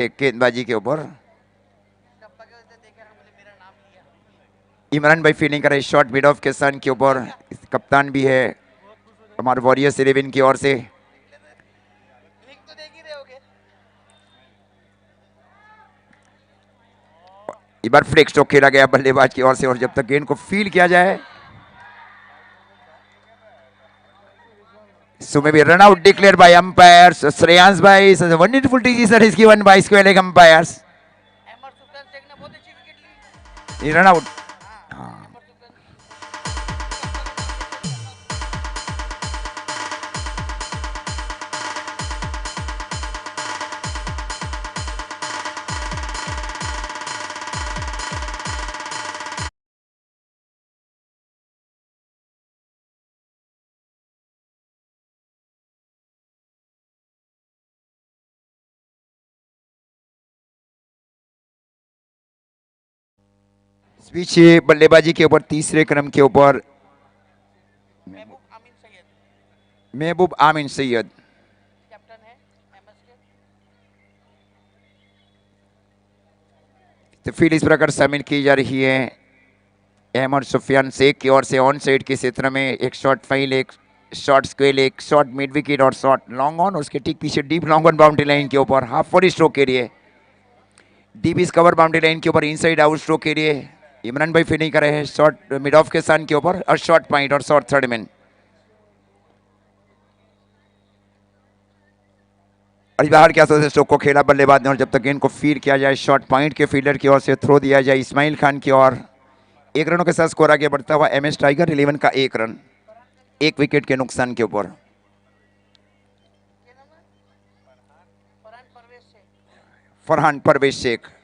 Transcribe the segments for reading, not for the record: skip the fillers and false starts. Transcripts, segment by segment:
एक गेंदबाजी के ऊपर इमरान भाई फील्डिंग कर रहे शॉट मिड ऑफ के सन के ऊपर। कप्तान भी है हमारे वॉरियर्स 11 की ओर से। इस बार फ्लिक स्ट्रोक खेला गया बल्लेबाज की ओर से और जब तक गेंद को फील किया जाए So maybe run out declared by umpires. Shreyans bhai, such a wonderful decision is given by square leg umpires. He run out. पीछे बल्लेबाजी के ऊपर तीसरे क्रम के ऊपर महबूब आमीन सैयद। तो फील्ड इस प्रकार शामिल की जा रही है अहमद सुफियान शेख की ओर से ऑन साइड के क्षेत्र में एक शॉट फाइल, एक शॉट स्क्वेल, एक शॉट मिड विकेट और शॉट लॉन्ग ऑन। उसके ठीक पीछे deep long on boundary line के ऊपर हाफ फॉर स्ट्रोक के लिए डीप इस कवर बाउंड्री लाइन के ऊपर इनसाइड आउट स्ट्रोक के लिए इमरान भाई फील्डिंग कर रहे हैं शॉट मिड ऑफ के सन के ऊपर और शॉट पॉइंट और शॉट थर्ड मैन। और बाहर क्या सोचे स्ट्रोक को खेला बल्लेबाज ने और जब तक गेंद को फीड किया जाए शॉट पॉइंट के फील्डर की ओर से थ्रो दिया जाए इस्माइल खान की ओर। एक रनों के साथ स्कोर आगे बढ़ता हुआ एमएस टाइगर 11 का एक रन एक विकेट के नुकसान के ऊपर। फरहान परवेज शेख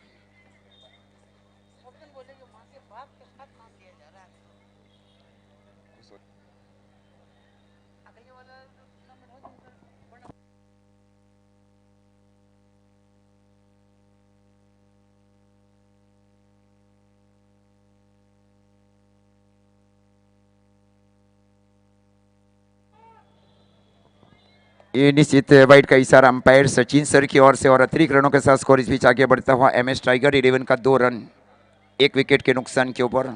ये निश्चित वाइट का इशारा अंपायर सचिन सर की ओर से और अतिरिक्त रनों के साथ स्कोर इस बीच आगे बढ़ता हुआ एमएस टाइगर 11 का 2 रन एक विकेट के नुकसान के ऊपर।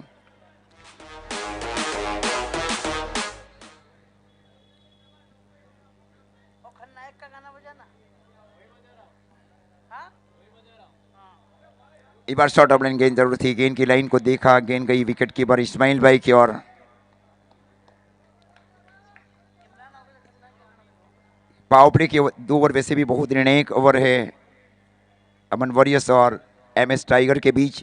इस बार शॉर्ट ऑफ लाइन गेंद जरूर थी, गेंद की लाइन को देखा, गेंद गई विकेट कीपर इस्माइल भाई की ओर। पावर प्ले के 2 ओवर वैसे भी बहुत निर्णायक ओवर है अमन वॉरियर्स और एमएस टाइगर के बीच।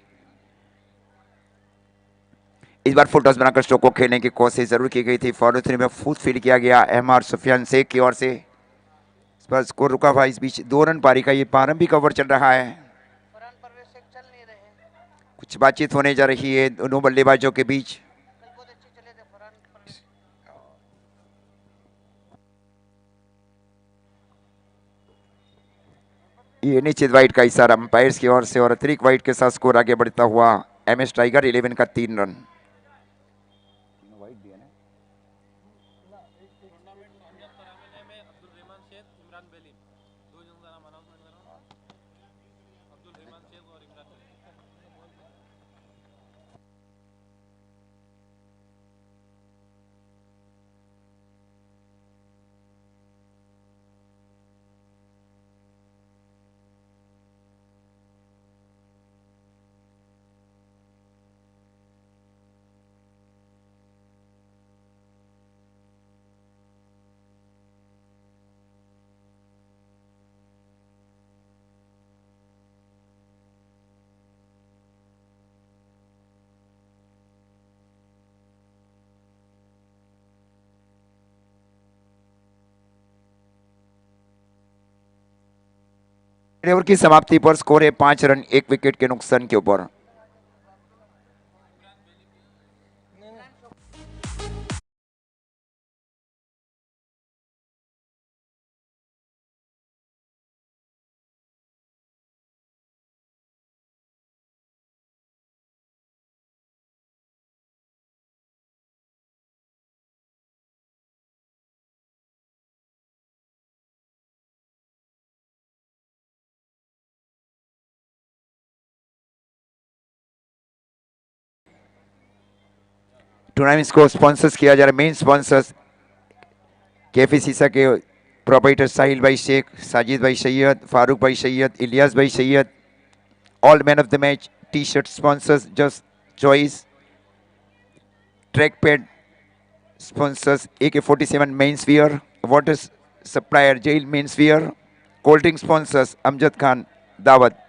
इस बार फुल टॉस बनाकर स्ट्रोक को खेलने की कोशिश जरूर की गई थी, फॉलो थ्री में फुल फील्ड किया गया अहमद सुफियान शेख की ओर से। इस पर स्कोर रुका हुआ, इस बीच 2 रन पारी का ये प्रारंभिक ओवर चल रहा है। कुछ बातचीत होने जा रही है दोनों बल्लेबाजों के बीच। ये निश्चित वाइट का इशारा अंपायर्स की ओर से और अतिरिक्त वाइट के साथ स्कोर आगे बढ़ता हुआ एमएस टाइगर 11 का 3 रन। ओवर की समाप्ति पर स्कोर है 5 रन एक विकेट के नुकसान के ऊपर। टूर्नामेंट्स को स्पॉन्सर्स किया जा रहा है। मेन स्पॉन्सर्स कैफे शीशा के प्रोपराइटर साहिल भाई शेख, साजिद भाई सैयद, फारूक भाई सैयद, इलियास भाई Syed. All man of the match T shirt sponsors just choice, track pad sponsors AK-47 men's wear, water supplier jail men's wear, cold drink sponsors Amjad Khan Dawat.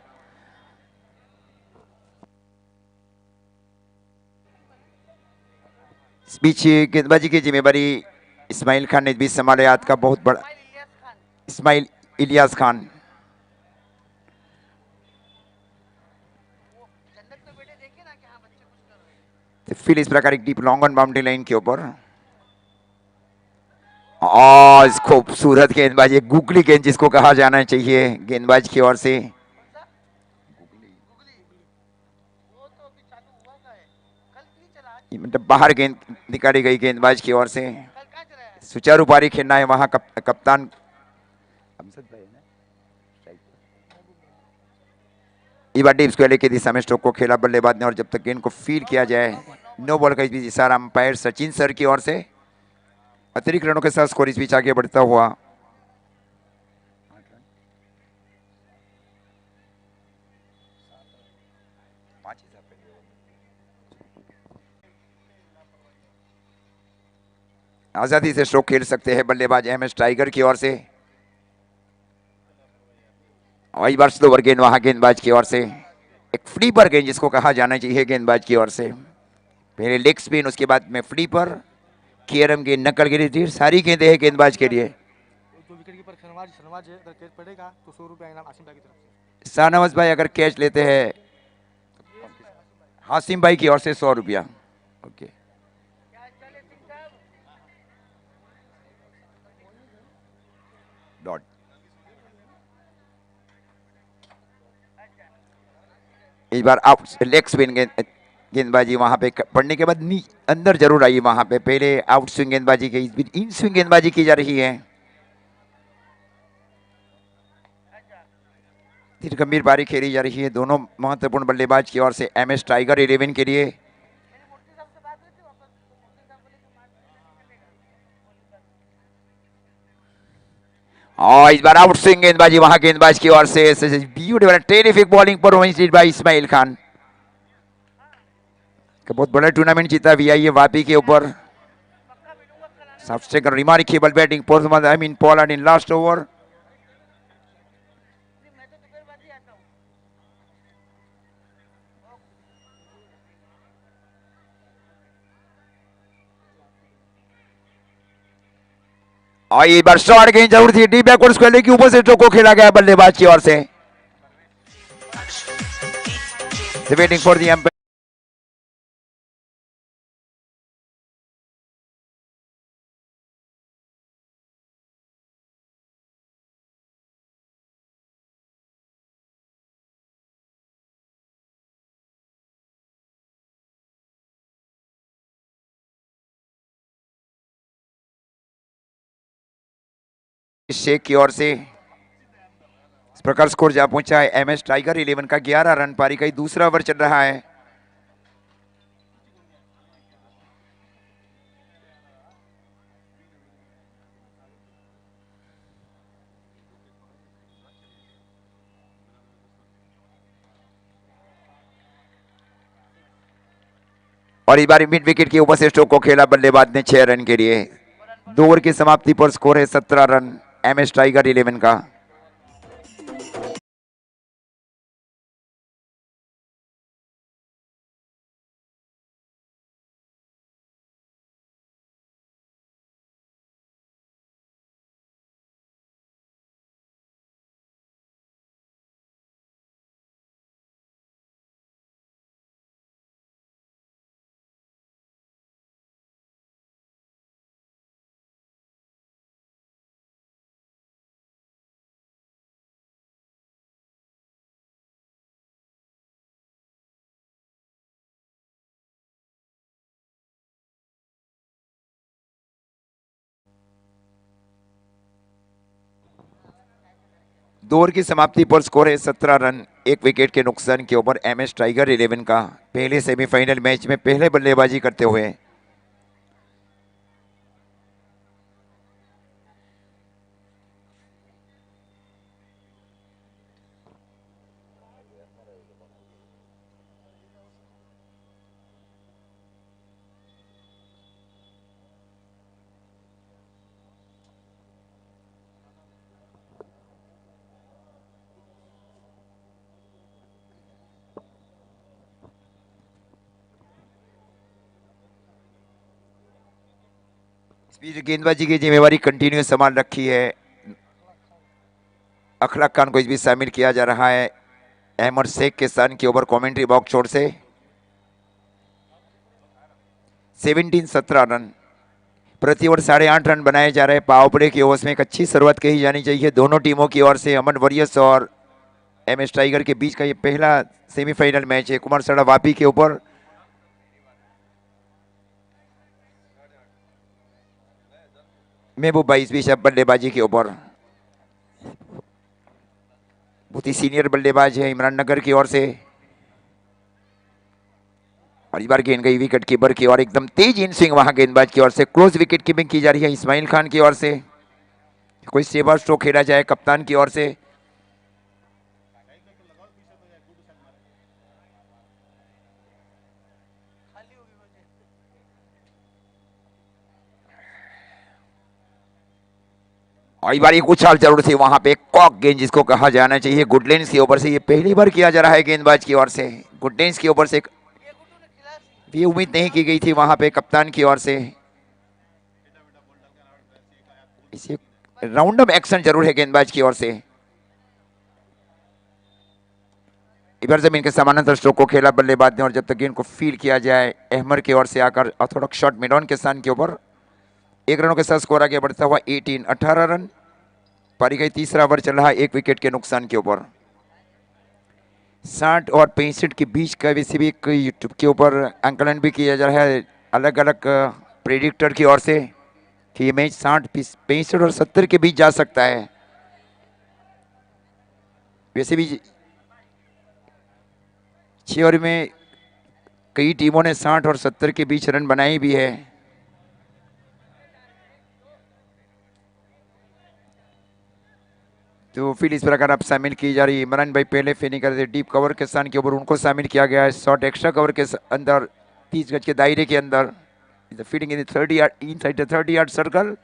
इस बीच गेंदबाजी की जिम्मेदारी इस्माइल खान ने इस बीच संभाला, याद का बहुत बड़ा इस्माइल इलियास खान। फिर इस प्रकार एक deep long on boundary line के ऊपर और खूबसूरत गेंदबाजी, गुगली गेंद जिसको कहा जाना चाहिए गेंदबाज की ओर से। मतलब बाहर गेंद निकाली गई गेंदबाज की ओर से। सुचारू पारी खेलना है वहां कप्तान टीप्स को की दिशा में स्ट्रोक को खेला बल्लेबाज ने, और जब तक गेंद को फील किया जाए नो बॉल का इस बीच इशारा अंपायर सचिन सर की ओर से। अतिरिक्त रनों के साथ स्कोर इस बीच आगे बढ़ता हुआ। आजादी से स्ट्रोक खेल सकते हैं बल्लेबाज एमएस टाइगर की ओर से। और इस बार स्लोवर गेंद वहां गेंदबाज की ओर से, एक फ्लीपर गेंद जिसको कहा जाना चाहिए गेंदबाज की ओर से। पहले लेग स्पिन, उसके बाद में फ्लीपर, केरम गेंद, नकल गेंद, ढेर सारी गेंदें हैं गेंदबाज के लिए। शाहनवाज भाई अगर कैच लेते हैं हासिम भाई की ओर से 100 रुपया। Okay, dot. इस बार आउट लेग स्पिन गेंदबाजी वहां पे पड़ने के बाद अंदर जरूर आई वहां पे। पहले आउट स्विंग गेंदबाजी की, इन स्विंग गेंदबाजी की जा रही है। गंभीर पारी खेली जा रही है दोनों महत्वपूर्ण बल्लेबाज की ओर से एमएस टाइगर 11 के लिए। और इस बार आउट स्विंग गेंदबाजी वहां गेंदबाज की ओर से। Beautiful terrific bowling performance by Ismail Khan. बहुत बड़ा टूर्नामेंट जीता वीआईए वापी के ऊपर। सबसे remarkable batting performance I mean Poland in last over. और ये बार शॉर्ट गेंद जरूर थी, डीप बैकवर्ड स्क्वायर के ऊपर से चौको खेला गया बल्लेबाज की ओर से। Waiting for the umpire. Sheikh की ओर से इस प्रकार स्कोर जा पहुंचा है एमएस टाइगर 11 का 11 रन पारी का दूसरा ओवर चल रहा है। और इस बार मिड विकेट के ऊपर से स्ट्रोक को खेला बल्लेबाज ने 6 रन के लिए। 2 ओवर की समाप्ति पर स्कोर है 17 रन एमएस टाइगर 11 का। दो ओवर की समाप्ति पर स्कोर है 17 रन, 1 विकेट के नुकसान के ऊपर एमएस टाइगर 11 का। पहले सेमीफाइनल मैच में पहले बल्लेबाजी करते हुए बीच गेंदबाजी की जिम्मेवारी कंटिन्यू संभाल रखी है। अखलाक खान को इस बीच शामिल किया जा रहा है अहमद शेख के सन के ओवर कमेंट्री बॉक्स छोर से। 17 रन प्रति ओवर 8.5 रन बनाए जा रहे हैं। पावर प्ले के ओवर्स में एक अच्छी शुरुआत कही जानी चाहिए दोनों टीमों की ओर से। अमन वॉरियर्स और MS टाइगर के बीच का ये पहला सेमीफाइनल मैच है कुमार सड़ा वापी के ऊपर। महबूब भाई इस बीच अब बल्लेबाजी के ऊपर। बहुत ही सीनियर बल्लेबाज है इमरान नगर की ओर से। और इस बार गेंद गई विकेट कीपर की ओर, एकदम तेज इन स्विंग वहां गेंदबाज की ओर से। क्लोज विकेट कीपिंग की जा रही है इस्माइल खान की ओर से। कोई सेवा स्ट्रोक खेला जाए कप्तान की ओर से। और इस बार एक उछाल जरूर थी वहां पे, कॉक गेंद जिसको कहा जाना चाहिए गुडलेंस के ऊपर से। ये पहली बार किया जा रहा है गेंदबाज की ओर से। गुडलेंस के ऊपर से ये उम्मीद नहीं की गई थी वहां पे कप्तान की ओर से। इसे राउंड अप एक्शन जरूर है गेंदबाज की ओर से। इधर जमीन के समानांतर स्ट्रोक को खेला बल्लेबाज ने, और जब तक गेंद को फील किया जाए अहमद की ओर से आकर ऑर्थोडॉक्स शॉट मिडॉन के स्थान के ऊपर। 1 रनों के साथ स्कोर आगे बढ़ता हुआ 18 रन। पारी का तीसरा ओवर चल रहा है 1 विकेट के नुकसान के ऊपर। 60 और 65 के बीच का वैसे भी एक यूट्यूब के ऊपर आंकलन भी किया जा रहा है अलग अलग प्रेडिक्टर की ओर से कि ये मैच 60, 65 और 70 के बीच जा सकता है। वैसे भी 6 ओवर में कई टीमों ने 60 और 70 के बीच रन बनाए भी है। तो फिर इस प्रकार अब शामिल की जा रही है। इमरान भाई पहले फील्डिंग कर रहे थे डीप कवर के स्थान के ऊपर, उनको शामिल किया गया है शॉर्ट एक्स्ट्रा कवर के अंदर 30 गज के दायरे के अंदर। Fielding in 30 yard inside the 30 yard circle.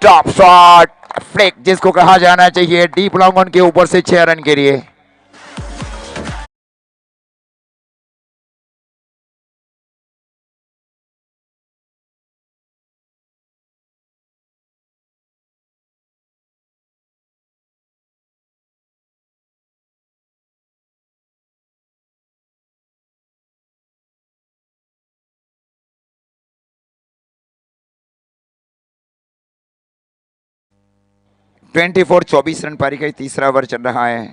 Top shot flick जिसको कहा जाना चाहिए डीप लॉन्ग ऑन के ऊपर से 6 रन के लिए। ट्वेंटी 24 रन पारी का तीसरा ओवर चल रहा है।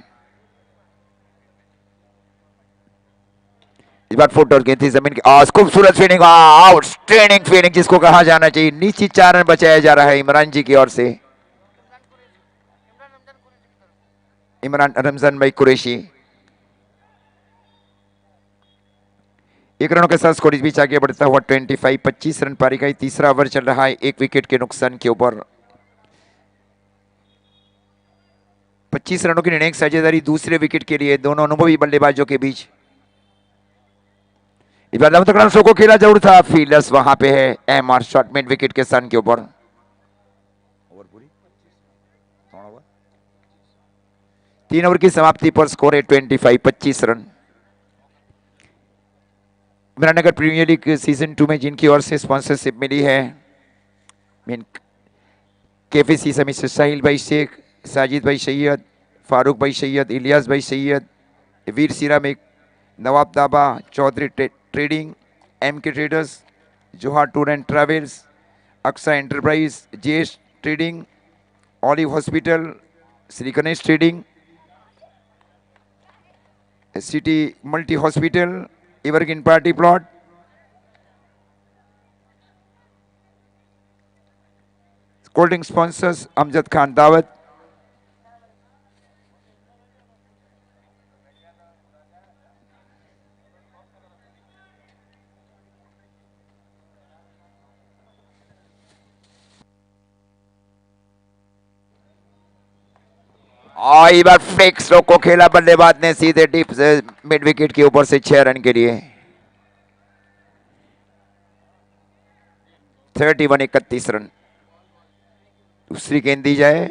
इस बार फुट और गेंद थी जमीन की, खूबसूरत फील्डिंग, आउटस्टैंडिंग फील्डिंग जिसको कहा जाना चाहिए। नीचे 4 रन बचाया जा रहा है इमरान जी की ओर से। इमरान रमजान भाई कुरैशी 1 रनों के साथ स्कोर इस बीच आगे बढ़ता हुआ 25 रन पारी का तीसरा ओवर चल रहा है 1 विकेट के नुकसान के ऊपर। 25 रनों की निर्णायक साझेदारी दूसरे विकेट के लिए दोनों अनुभवी बल्लेबाजों के बीच। इस बार तकड़ा शो को खेला जरूर था, फील्डर्स वहां पे है एमआर शॉट मिड विकेट के स्थान के ऊपर। 3 ओवर की समाप्ति पर स्कोर है 25 रन। इमराननगर प्रीमियर लीग सीजन 2 में जिनकी ओर से स्पॉन्सरशिप मिली है केफीसी समित से साहिल भाई शेख, साजिद भाई सैयद, फारूक भाई सैयद, इलियास भाई सैयद, वीर ceramic, Nawab Dhaba, Chaudhary trading, MK traders, Johar tour and travels, Aqsa enterprise, JS trading, olive hospital, Shri Ganesh trading, city multi hospital, evergreen party plot, cold drink sponsors Amjad Khan Dawat. और इस बार फेक स्ट्रोक को खेला बल्लेबाज ने सीधे डीप से मिड विकेट के ऊपर से 6 रन के लिए। 31 रन। दूसरी गेंद दी जाए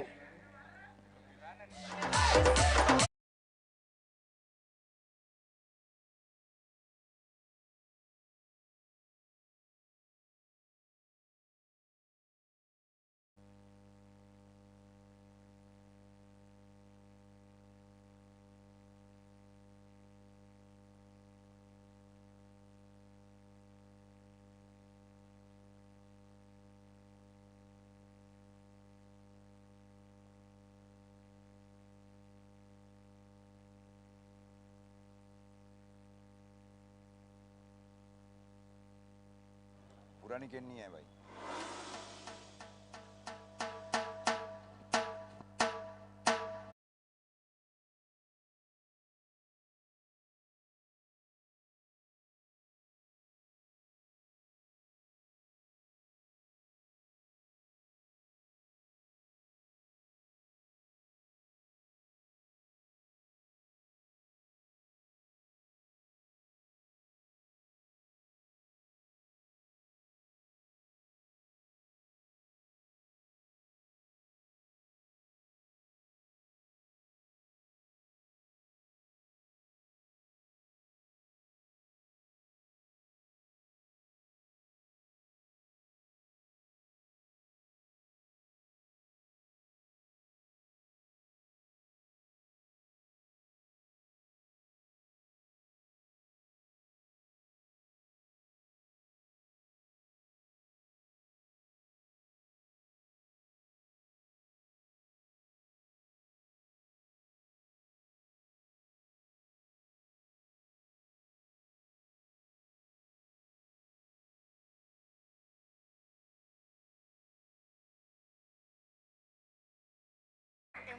पुरानी गेंद नहीं है भाई।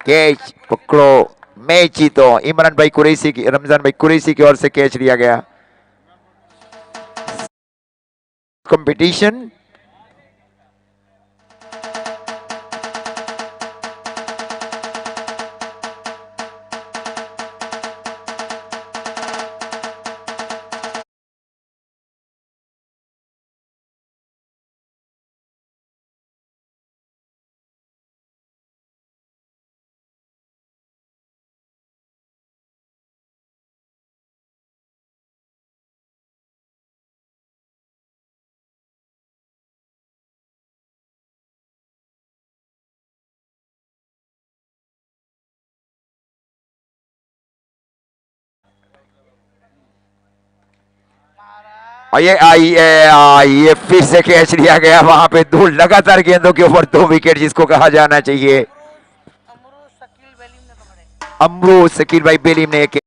कैच पकड़ो, मैच जीतो। इमरान भाई कुरैशी की, रमजान भाई कुरैशी की ओर से कैच लिया गया। कंपटीशन और ये फिर से कैच लिया गया। वहां पे दो लगातार गेंदों के ऊपर 2 विकेट, जिसको कहा जाना चाहिए। अमरू शकील भाई बेलीम ने एक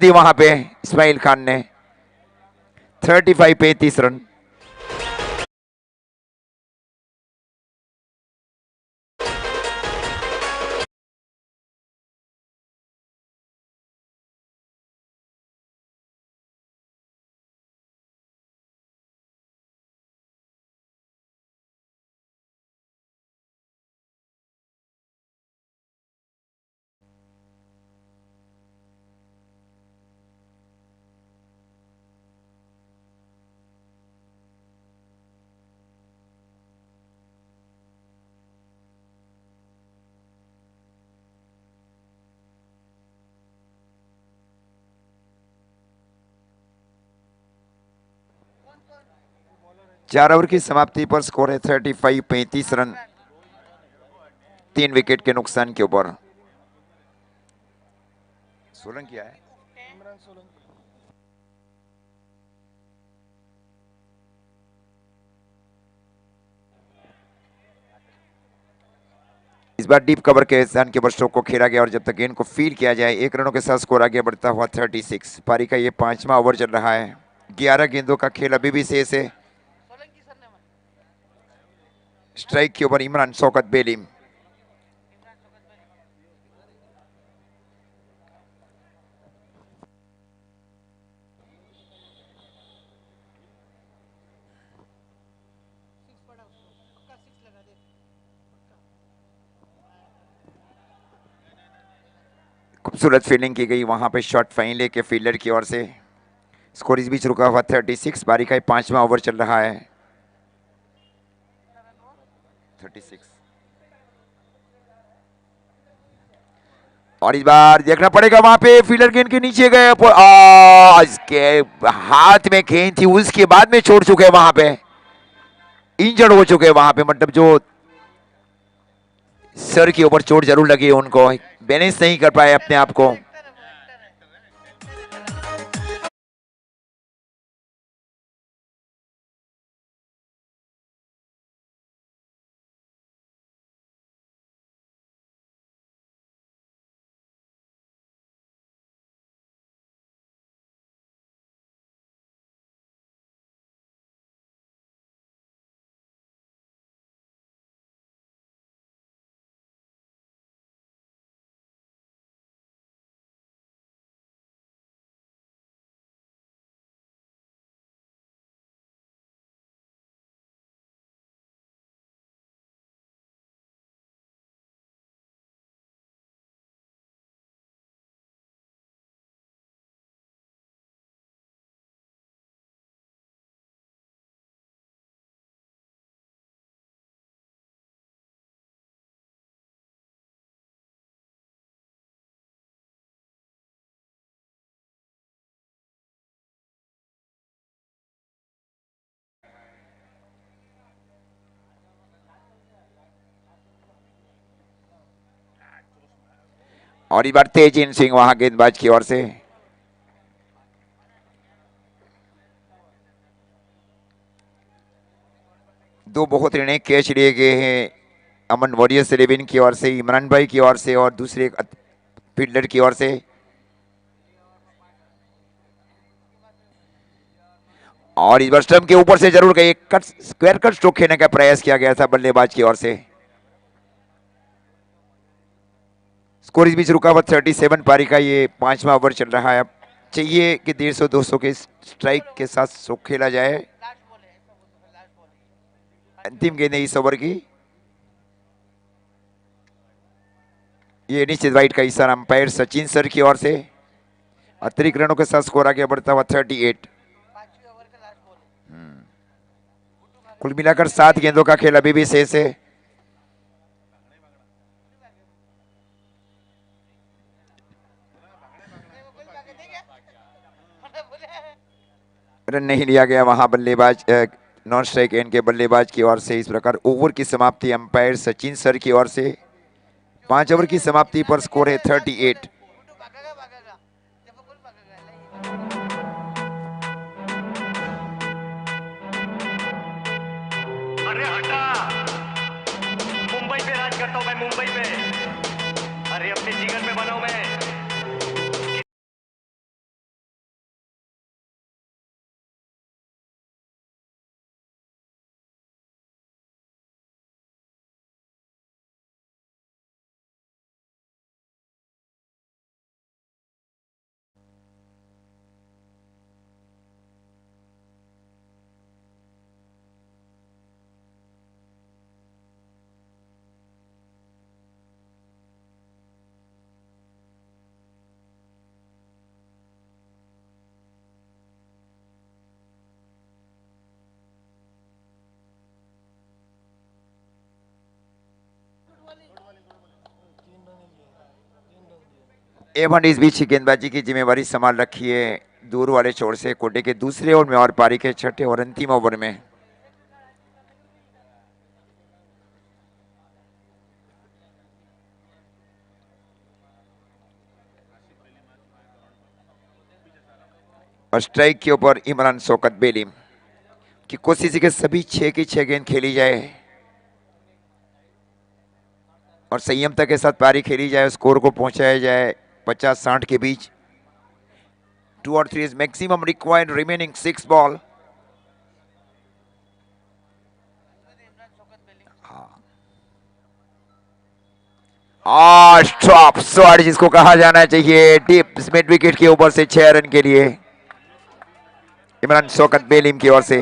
दी वहां पे इस्माइल खान ने 35-35 रन। चार ओवर की समाप्ति पर स्कोर है 35-35 रन, 3 विकेट के नुकसान के ऊपर। सोलंकी है इस बार डीप कवर के स्थान के ऊपर स्ट्रोक को खेला गया और जब तक गेंद को फील किया जाए 1 रनों के साथ स्कोर आगे बढ़ता हुआ 36। पारी का ये 5वां ओवर चल रहा है। 11 गेंदों का खेल अभी भी शेष है। स्ट्राइक के ऊपर इमरान शौकत बेलीम। खूबसूरत फील्डिंग की गई वहां पे, शॉट फाइन लेके फील्डर की ओर से। स्कोर इस बीच रुका हुआ 36। पारी का 5वां ओवर चल रहा है। 36। और इस बार देखना पड़ेगा, वहां पे फील्डर गेंद के नीचे गए, इसके हाथ में गेंद थी, उसके बाद में छोड़ चुके वहां पे, इंजर्ड हो चुके वहां पे, मतलब जो सर के ऊपर चोट जरूर लगी उनको, बैलेंस नहीं कर पाए अपने आप को। और इस बार तेजिन सिंह वहां गेंदबाज की ओर से। दो बहुत निर्णय कैच लिए गए हैं अमन वॉरियर्स 11 की ओर से, इमरान भाई की ओर से, और दूसरे फील्डर की ओर से। और इस बार स्टंप के ऊपर से जरूर गए, कट स्क्वायर कट स्ट्रोक खेलने का प्रयास किया गया था बल्लेबाज की ओर से। स्कोर इस बीच रुका हुआ 37। पारी का 5वां ओवर चल रहा है। अब चाहिए कि 150-200 के स्ट्राइक के साथ शॉट खेला जाए। अंतिम गेंद है इस ओवर की। ये निश्चित वाइड का इशारा अंपायर सचिन सर की ओर से। अतिरिक्त रनों के साथ स्कोर आगे बढ़ता हुआ 38। कुल मिलाकर 7 गेंदों का खेल अभी भी शेष है। रन नहीं लिया गया वहां बल्लेबाज नॉन स्ट्राइक एंड के बल्लेबाज की ओर से। इस प्रकार ओवर की समाप्ति अंपायर सचिन सर की ओर से। 5 ओवर की समाप्ति पर स्कोर है 38। अरे हटा, मुंबई पे राज करता हूं मैं, मुंबई पे। अरे अपने जीवन में बनाऊं मैं। एवन इस बीच गेंदबाजी की जिम्मेवारी संभाल रखी है दूर वाले छोर से कोटे के दूसरे ओवर में और पारी के छठे और अंतिम ओवर में। और स्ट्राइक के ऊपर इमरान शौकत बेलीम की कोशिश के सभी 6 की 6 गेंद खेली जाए और संयमता के साथ पारी खेली जाए, स्कोर को पहुंचाया जाए 50-60 के बीच। 2 और 3 is maximum required remaining 6 ball. Stop shot जिसको कहा जाना चाहिए, डीप मिड विकेट के ऊपर से 6 रन के लिए इमरान शौकत बेलीम की ओर से।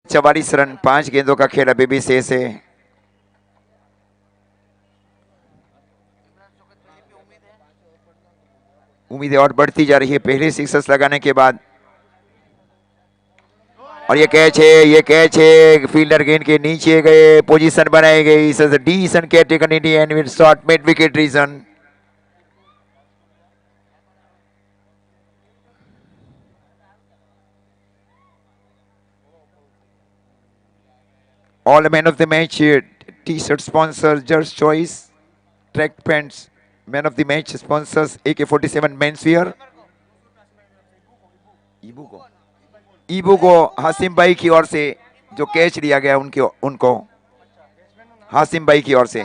44 रन, 5 गेंदों का खेल अभी भी शेष है। उम्मीदें और बढ़ती जा रही है पहले सिक्सर्स लगाने के बाद। और ये कैच है, ये कैच है, फील्डर गेंद के नीचे गए, पोजीशन बनाई गई, decision catch taken in and with shot mid wicket region. All man of the match here, T-shirt sponsors, Just Choice, track pants, man of the match sponsors, AK-47 menswear, ईबू को हासिम भाई की ओर से जो कैच लिया गया उनके उनको हासिम भाई की ओर से।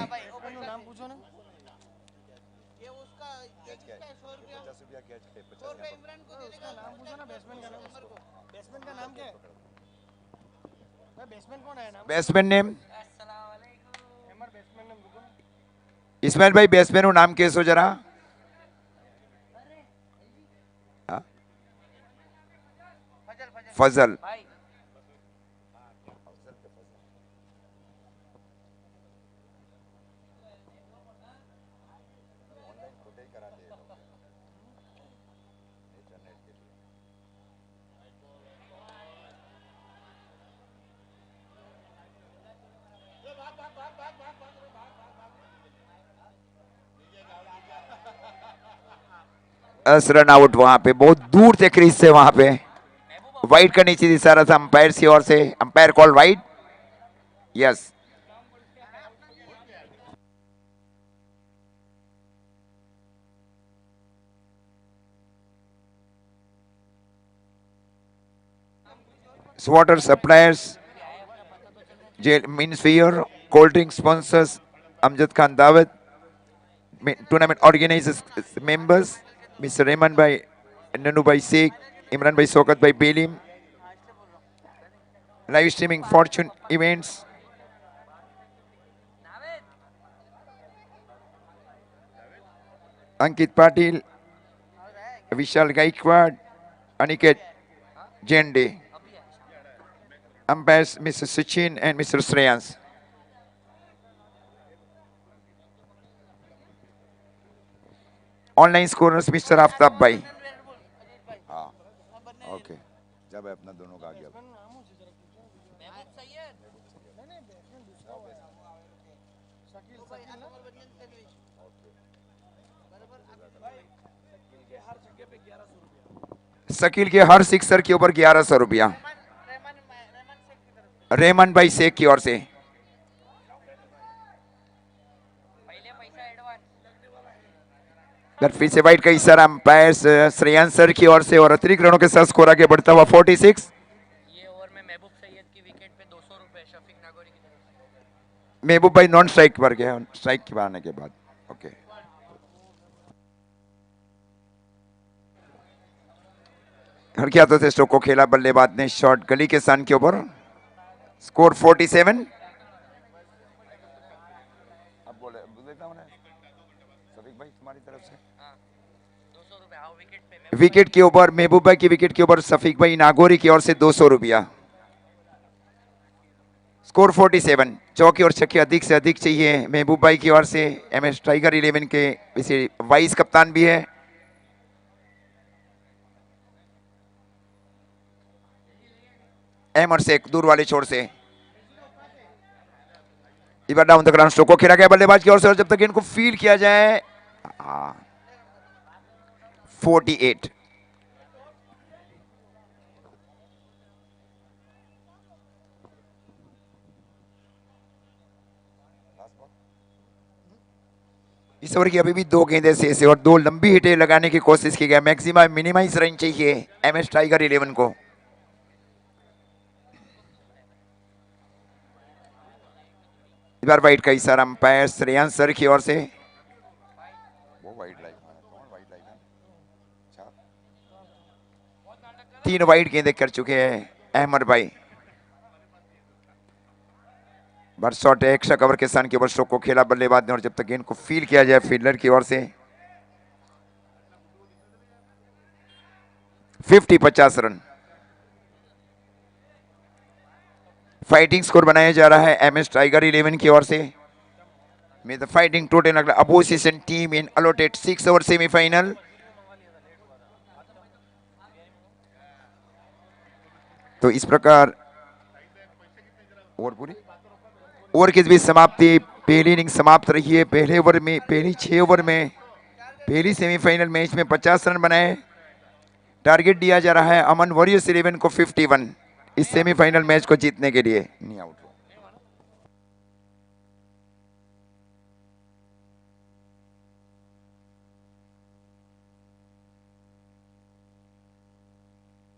बैट्समैन नेम इस्माइल भाई, बैट्समैन नाम कैसे हो जरा? फजल। रन आउट वहां पे बहुत दूर से क्रीज से वहां पे वाइड का नीचे इशारा था अंपायर की ओर से। Umpire call wide. Yes, water suppliers, mean fair, cold drink sponsors, Amjad Khan Dawat, tournament organisers members mister Reman भाई, ननू भाई शेख, इमरान भाई, शौकत भाई Belim, live streaming Fortune events, Ankit Patil, Vishal Gaikwad, Aniket Jende, umpires Mr. Sachin and Mr. Shreyans. Online scorers Mr. Aftab Bhai. हाँ okay, जब अपना दोनों का आ गया। शकील के हर सिक्सर के ऊपर 1100 रुपया रेमन भाई शेख की ओर से। फिर से वाइट का इशारा अंपायर श्रेयांश सर की ओर से और अतिरिक्त रनों के साथ स्कोर आगे बढ़ता हुआ 46। ये ओवर में महबूब सैयद की विकेट पे 200 रुपए शफीक नागौरी की तरफ से। महबूब भाई नॉन स्ट्राइक पर गया, स्ट्राइक के आने के बाद। ओके, हर के हाथों से स्ट्रोक को खेला, बल्लेबाज ने शॉट गली के सान के ऊपर, स्कोर 47। अब बोले देता हूँ सफीक भाई तुम्हारी तरफ से 200 रुपए हाउ विकेट पे विकेट के ऊपर महबूब भाई की विकेट के ऊपर शफीक भाई नागौरी की ओर से 200 रुपया, स्कोर 47। चौके और छक्के अधिक से अधिक चाहिए महबूब भाई की ओर से। MS टाइगर 11 के इसे वाइस कप्तान भी है। अहमद शेख दूर वाले छोर से इधर डाउन द ग्राउंड स्ट्रोक को खेला गया बल्लेबाज की ओर से, और जब तक इनको फील किया जाए 48। इस ओवर की अभी भी 2 गेंदें शेष है और 2 लंबी हिटें लगाने की कोशिश की गई। मैक्सिमम मिनिमाइज रन चाहिए MS टाइगर 11 को। इस बार वाइड का इशारा अंपायर श्रेयांश सर की ओर से। वो वाइड लाइक कौन वाइड लाइक है? अच्छा 3 वाइड गेंदें कर चुके हैं अहमद भाई। बार शॉट एक्स्ट्रा कवर के सन के ऊपर स्ट्रोक को खेला बल्लेबाज ने, और जब तक गेंद को फील किया जाए फील्डर की ओर से 50 रन। फाइटिंग स्कोर बनाया जा रहा है एमएस टाइगर 11 की ओर से। May the fighting total opposition team in allotted 6 hour semi-final. तो इस प्रकार ओवर पूरी ओवर के बीच समाप्ति, पहली इनिंग समाप्त रही है। पहले ओवर में, पहली 6 ओवर में पहली सेमीफाइनल मैच में 50 रन बनाए। टारगेट दिया जा रहा है अमन वॉरियर्स 11 को 51 इस सेमीफाइनल मैच को जीतने के लिए। नहीं आउट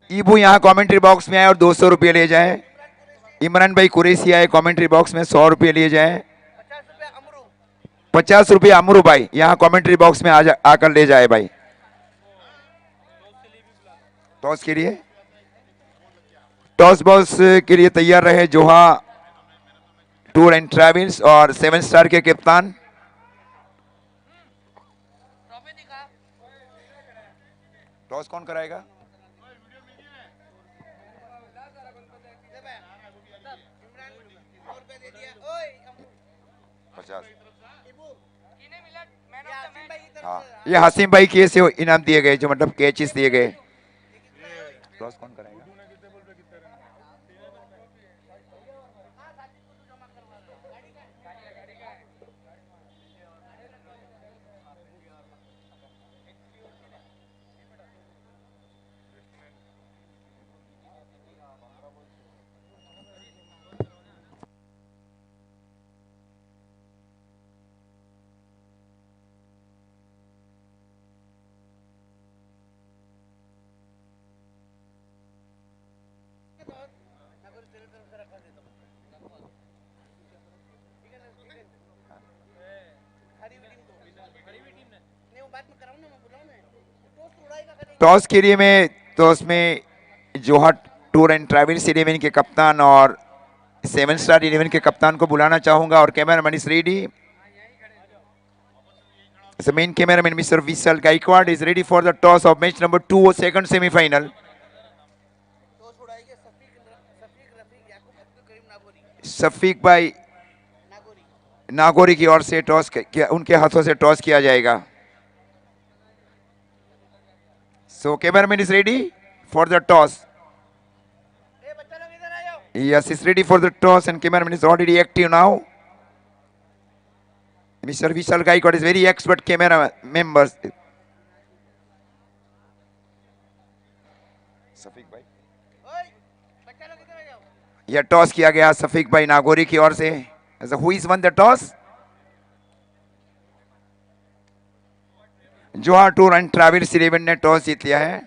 ईबू यहाँ कमेंट्री बॉक्स में आए और 200 रुपये ले जाए। इमरान भाई कुरैशी आए कमेंट्री बॉक्स में 100 रुपये लिए जाए। 50 रुपये अमरू भाई यहाँ कमेंट्री बॉक्स में आकर ले जाए भाई। टॉस के लिए, टॉस बॉक्स के लिए तैयार रहे जोहा टूर एंड ट्रैवल्स और 7 स्टार के कप्तान। टॉस कौन कराएगा? हाँ, ये हसीम भाई के से इनाम दिए गए, जो मतलब कैचेस दिए गए। टॉस कौन कराएगा? टॉस के लिए मैं टॉस में जोहा टूर एंड ट्रैवल्स 11 के कप्तान और 7 स्टार 11 के कप्तान को बुलाना चाहूंगा। और cameraman is ready. The main cameraman, Mr. Vishal Gaikwad, is ready for the toss of match number 2 or second semi-final. Shafiq भाई नागौरी की ओर से टॉस उनके हाथों से टॉस किया जाएगा। So cameraman is ready for the toss. Yes, he's ready for the toss and cameraman is already active now. Mr. Vishal Gaikwad is very expert camera members. Shafiq भाई, यह टॉस किया गया सफीक भाई नागौरी की ओर से। Who is won the toss? जोहा tour and travels 11 ने टॉस जीत लिया है।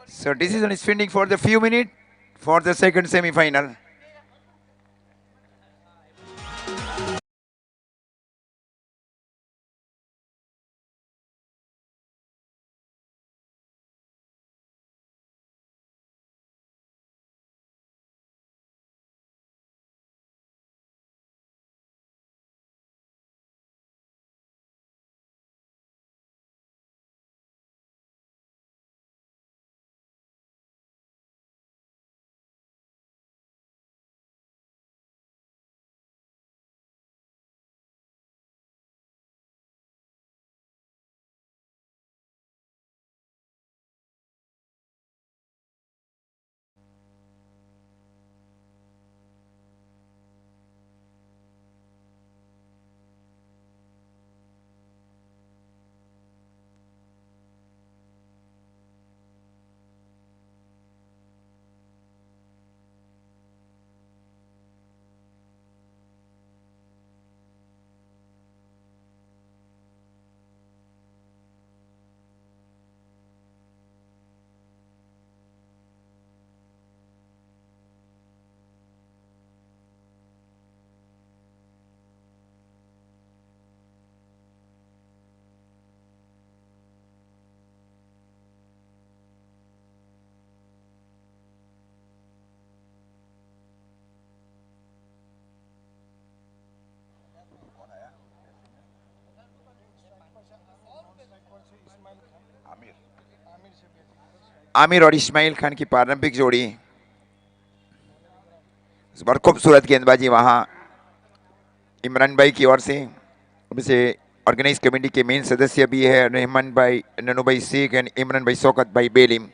So decision is pending for the few minutes for the second semi-final. Aamir और इस्माइल खान की पारंपरिक जोड़ी। इस बार खूबसूरत गेंदबाजी वहां इमरान भाई की ओर से। वैसे ऑर्गेनाइज कमेटी के मेन सदस्य भी है रहमान भाई, ननू भाई शेख एंड इमरान भाई शौकत भाई Belim.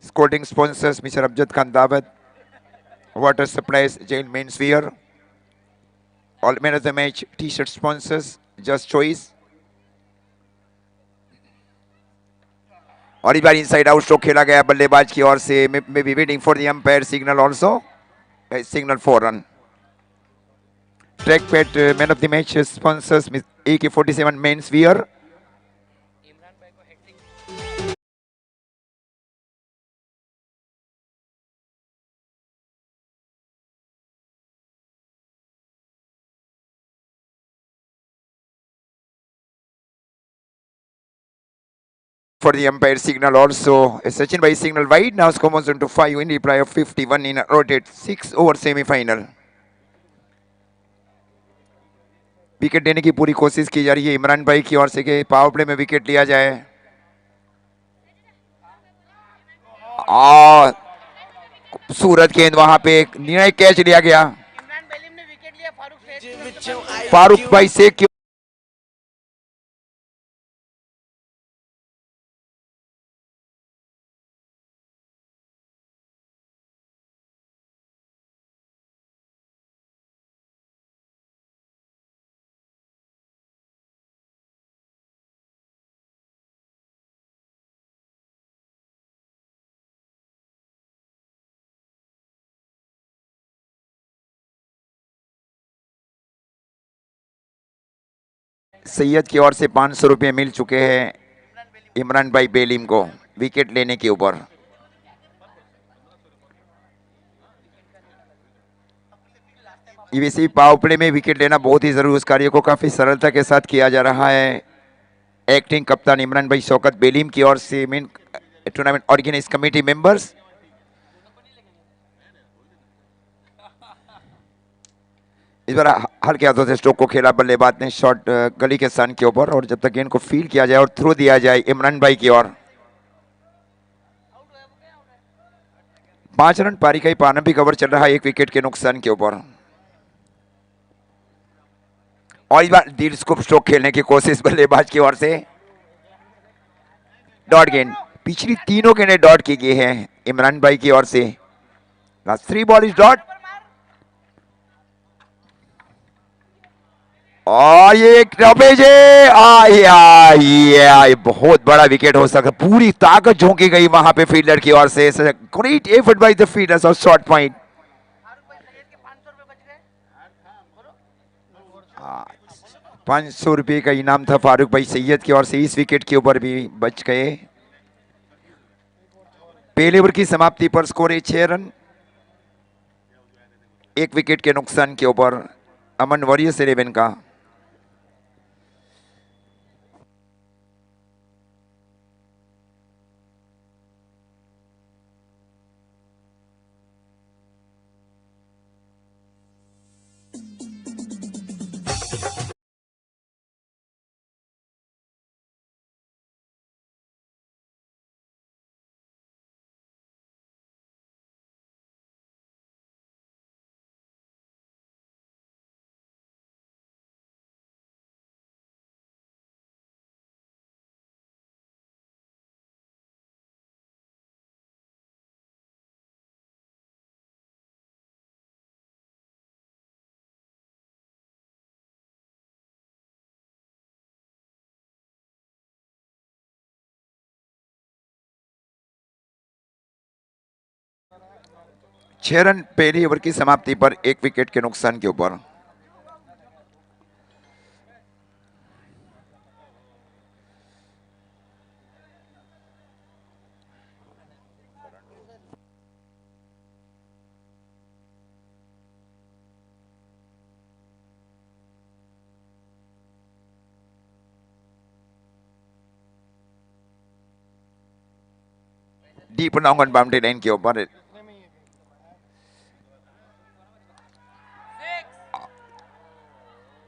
Sporting sponsors mister Amjad Khan Dawat, water supplies jail men's wear, all man of the match T shirt sponsors just choice. और इस बार इनसाइड आउट स्ट्रोक खेला गया बल्लेबाज की ओर से। May be waiting for the umpire signal also, signal for run. Track pad man of the match sponsors AK-47 men's wear. Imran भाई को hat trick. For the umpire signal also, Sachin by signal wide. Now score moves into 5 in reply of 51 in a rotate 6 over semi-final. Wicket देने की पूरी कोशिश की जा रही है इमरान भाई की ओर से कि पावर प्ले में विकेट लिया जाए। और खूबसूरत गेंद वहां पे एक निर्णायक कैच लिया गया। इमरान बेलिम ने विकेट लिया फारूक शेख। फारूक भाई शेख की सैयद की ओर से 500 रुपये मिल चुके हैं इमरान भाई बेलिम को विकेट लेने के ऊपर। वैसे पावर प्ले में विकेट लेना बहुत ही जरूरी, उस कार्य को काफी सरलता के साथ किया जा रहा है। एक्टिंग कप्तान इमरान भाई शौकत बेलिम की ओर से main tournament organise committee members. इस बार हल्के हाथों से स्ट्रोक को खेला बल्लेबाज ने शॉट गली के सन के ऊपर, और जब तक गेंद को फील किया जाए और थ्रो दिया जाए इमरान भाई की ओर। 5 रन पारी का ही प्रारंभिक ओवर चल रहा है 1 विकेट के नुकसान के ऊपर। और इस बार दीर्घ स्कूप स्ट्रोक खेलने की कोशिश बल्लेबाज की ओर से। डॉट गेंद, पिछली तीनों गेंदें डॉट की गई है इमरान भाई की ओर से। Last 3 ball is dot. और ये एक टॉपेज है, ये बहुत बड़ा विकेट हो सकता है। पूरी ताकत झोंकी गई वहां पे फील्डर की ओर से। Great effort by the fielders और शॉर्ट पॉइंट। 500 रुपये का इनाम था फारूक भाई सैयद की ओर से। इस विकेट के ऊपर भी बच गए। पहले ओवर की समाप्ति पर स्कोर है 6 रन 1 विकेट के नुकसान के ऊपर अमन वॉरियर्स 11 का। छह रन पहले ओवर की समाप्ति पर 1 विकेट के नुकसान के ऊपर। Deep long on boundary line के ऊपर।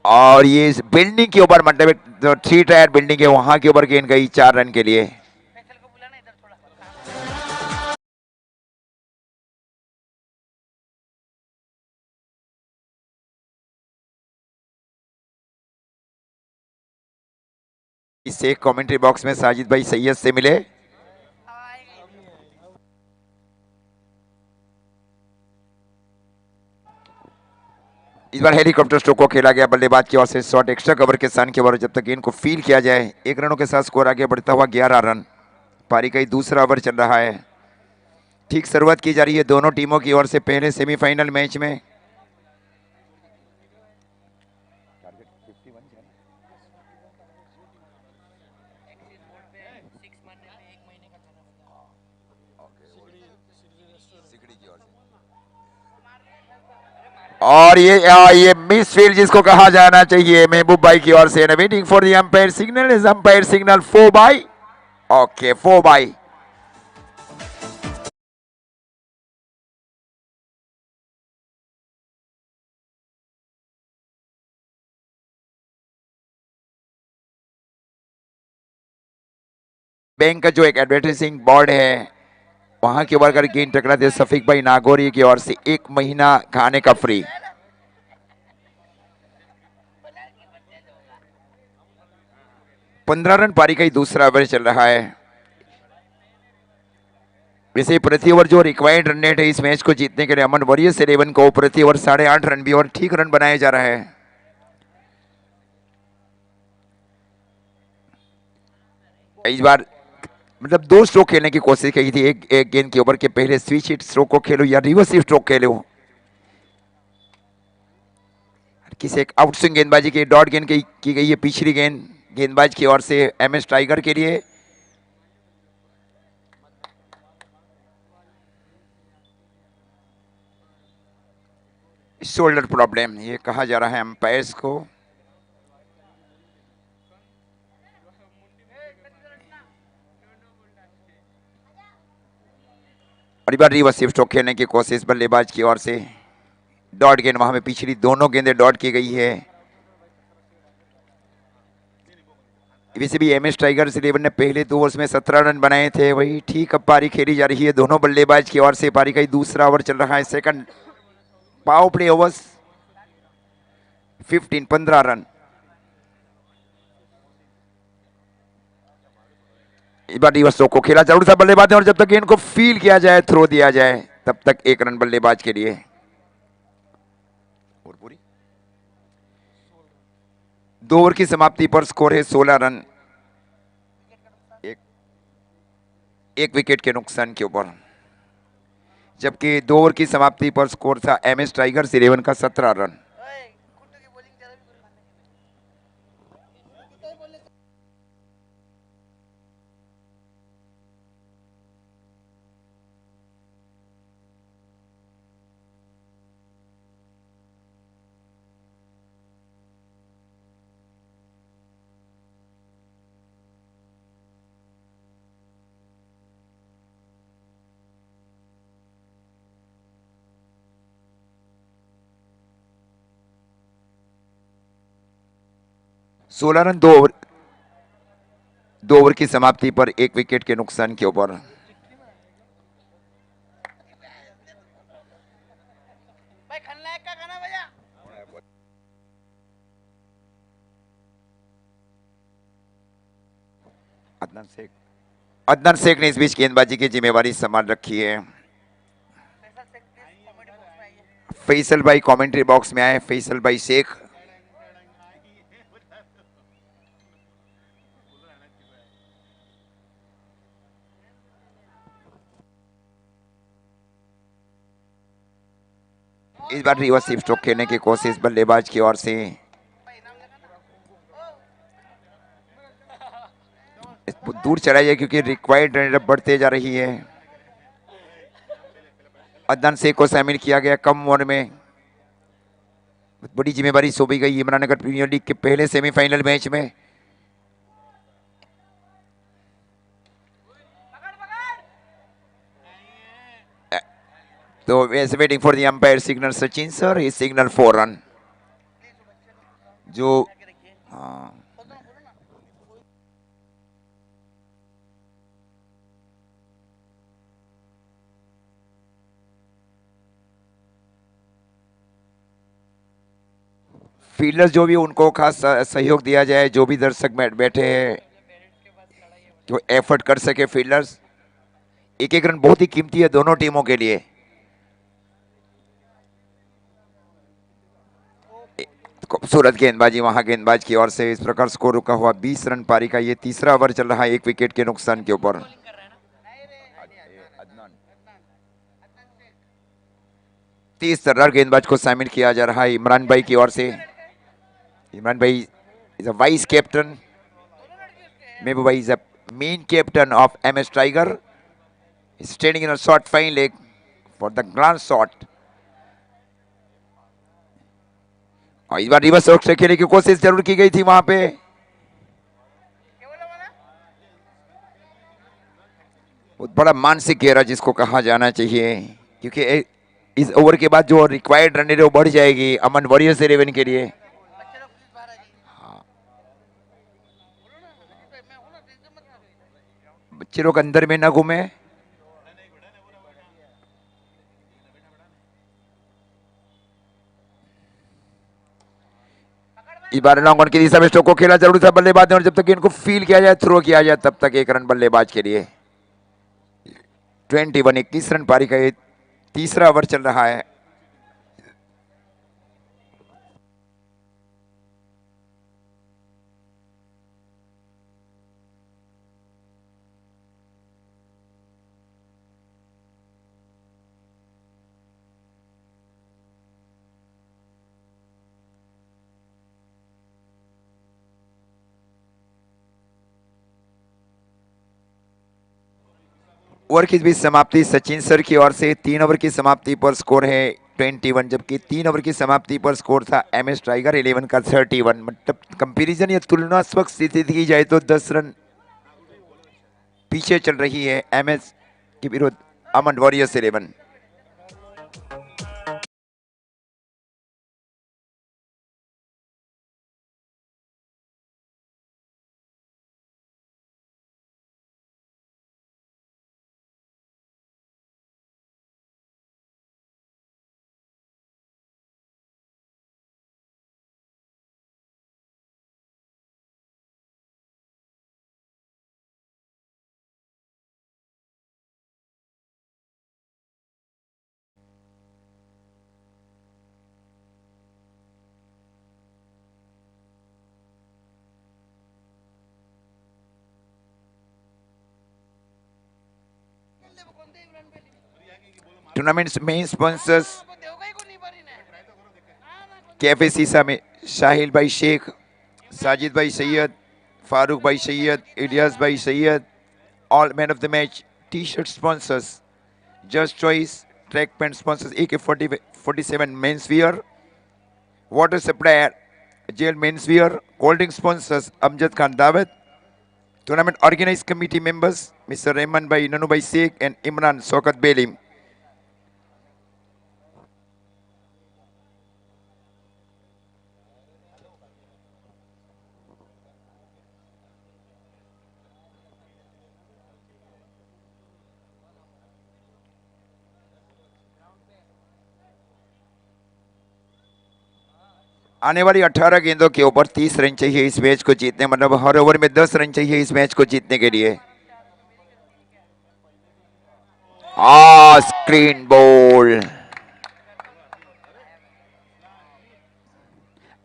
और ये बिल्डिंग के ऊपर, मतलब 3 टायर बिल्डिंग है वहां के ऊपर गेंद गई 4 रन के लिए। इससे कमेंट्री बॉक्स में साजिद भाई सैयद से मिले। इस बार हेलीकॉप्टर स्ट्रोक को खेला गया, बल्लेबाज की ओर से शॉट एक्स्ट्रा कवर के सान के ओवर, जब तक गेंद को फील किया जाए। 1 रनों के साथ स्कोर आगे बढ़ता हुआ 11 रन। पारी का दूसरा ओवर चल रहा है। ठीक शुरुआत की जा रही है दोनों टीमों की ओर से पहले सेमीफाइनल मैच में। टारगेट 51 है। एक्सिस बोर्ड पे 6 मारने पे 1 महीने का खाना बता। ओके, सिगड़ी की ओर से। और ये मिस फील्ड जिसको कहा जाना चाहिए महबूब भाई की ओर से। Waiting for the umpire signal, is umpire signal 4 by. Okay 4 by. Bank का जो एक एडवर्टाइजिंग बोर्ड है वहां के ऊपर अगर गेंद टकराते शफीक भाई नागौरी की ओर से 1 महीना खाने का फ्री। पंद्रह रन पारी का ही दूसरा ओवर चल रहा है। वैसे प्रति ओवर जो रिक्वायर्ड रन रेट है इस मैच को जीतने के लिए अमन वॉरियर्स 11 को प्रति ओवर 8.5 रन भी और ठीक रन बनाया जा रहा है। इस बार मतलब 2 स्ट्रोक खेलने की कोशिश की थी। एक गेंद के ओवर के पहले स्विच हिट स्ट्रोक को खेलो या रिवर्स स्ट्रोक खेलो। किसी एक आउटस्विंग गेंदबाजी की डॉट गेंद की गई है पिछली गेंद गेंदबाज की ओर से MS टाइगर के लिए। शोल्डर प्रॉब्लम ये कहा जा रहा है अंपायर्स को। और इस बार रिवर्स स्ट्रोक खेलने की कोशिश बल्लेबाज की ओर से। डॉट गेंद वहां में पिछली दोनों गेंदें डॉट की गई है। वैसे भी MS टाइगर्स 11 ने पहले 2 ओवर्स में 17 रन बनाए थे। वही ठीक अब पारी खेली जा रही है दोनों बल्लेबाज की ओर से। पारी का ही दूसरा ओवर चल रहा है। Second power play overs 15 run. इस बार रिवर्स स्ट्रोक को खेला जरूर था बल्लेबाज ने और जब तक गेंद को फील किया जाए थ्रो दिया जाए तब तक 1 रन बल्लेबाज के लिए। और पूरी 2 ओवर की समाप्ति पर स्कोर है 16 रन। एक विकेट के नुकसान के ऊपर, जबकि 2 ओवर की समाप्ति पर स्कोर था MS टाइगर्स 11 का 17 रन। सोलह रन 2 ओवर की समाप्ति पर 1 विकेट के नुकसान के ऊपर। अदनान शेख ने इस बीच गेंदबाजी की जिम्मेवारी संभाल रखी है। फैसल भाई कमेंट्री बॉक्स में आए। फैसल भाई शेख। इस बार रिवर्स स्ट्रोक खेलने की कोशिश बल्लेबाज की ओर से। दूर चला जाए क्योंकि रिक्वायर्ड रन बढ़ते जा रही है। अदनान शेख को शामिल किया गया कम ओवर में। बड़ी जिम्मेवारी सौंपी गई यमुनानगर प्रीमियर लीग के पहले सेमीफाइनल मैच में। तो वैसे waiting for the umpire signal Sachin sir, he signal 4 run. जो हाँ फील्डर्स जो भी उनको खास सहयोग दिया जाए। जो भी दर्शक बैठे हैं कि वो एफर्ट कर सके फील्डर्स। एक एक रन बहुत ही कीमती है दोनों टीमों के लिए। खूबसूरत गेंदबाजी वहां गेंदबाज की ओर से। इस प्रकार स्कोर रुका हुआ 20 रन पारी का। ये तीसरा ओवर चल रहा है एक विकेट के नुकसान के ऊपर। बॉलिंग कर रहा है ना। अदनान 30 रन गेंदबाज को शामिल किया जा रहा है इमरान भाई की ओर से। इमरान भाई इज अ वाइस कैप्टन। महबूब भाई is a main captain of MS tiger. Standing in a shot fine leg for the grand shot. और इस बार रिवर्स स्ट्रोक से खेलने की कोशिश जरूर की गई थी वहां पे। बहुत बड़ा मानसिक घेरा जिसको कहा जाना चाहिए, क्योंकि इस ओवर के बाद जो रिक्वायर्ड रन है वो बढ़ जाएगी अमन वॉरियर्स 11 के लिए। बच्चे लोग प्लीज बाहर आ जाइए। बच्चे लोग अंदर में न घूमे। इस बार लॉन्ग ऑन की दिशा में स्ट्रोक को खेला जरूर था बल्लेबाज ने, और जब तक इनको फील किया जाए, थ्रो किया जाए, तब तक 1 रन बल्लेबाज के लिए। 21 21 रन पारी का ये तीसरा ओवर चल रहा है। ओवर की बीच समाप्ति सचिन सर की ओर से। 3 ओवर की समाप्ति पर स्कोर है 21, जबकि 3 ओवर की समाप्ति पर स्कोर था MS टाइगर 11 का 31। मतलब कंपैरिजन या तुलनात्मक स्थिति की जाए तो 10 रन पीछे चल रही है MS के विरुद्ध Aman warriors 11। Tournaments main sponsors cafe Sheesha में शाहिल भाई शेख, साजिद भाई सैयद, फारूक भाई सैयद, इलियास भाई Syed. All man of the match T shirt sponsors just choice, track pant sponsors AK47 men's wear, water supplier jail men's wear, cold drink sponsors Amjad Khan Dawat. Tournament organise committee members mister Rahman भाई, ननू भाई Shaikh and Imran Shaukat Belim. आने वाली 18 गेंदों के ऊपर 30 रन चाहिए इस match को जीतने, मतलब हर ओवर में 10 रन चाहिए इस मैच को जीतने के लिए। Screen ball.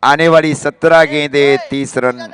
आने वाली 17 गेंदें 30 रन।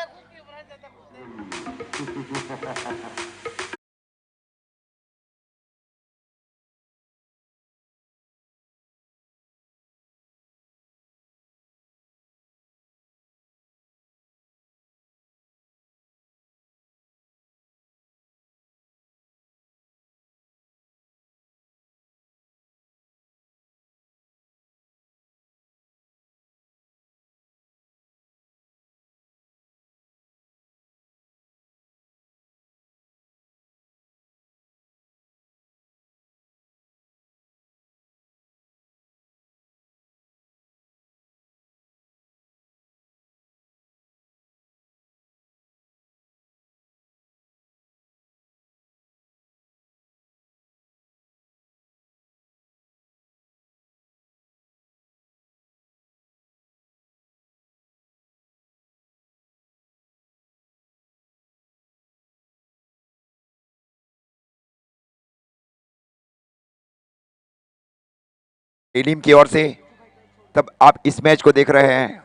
इलिम की ओर से। तब आप इस मैच को देख रहे हैं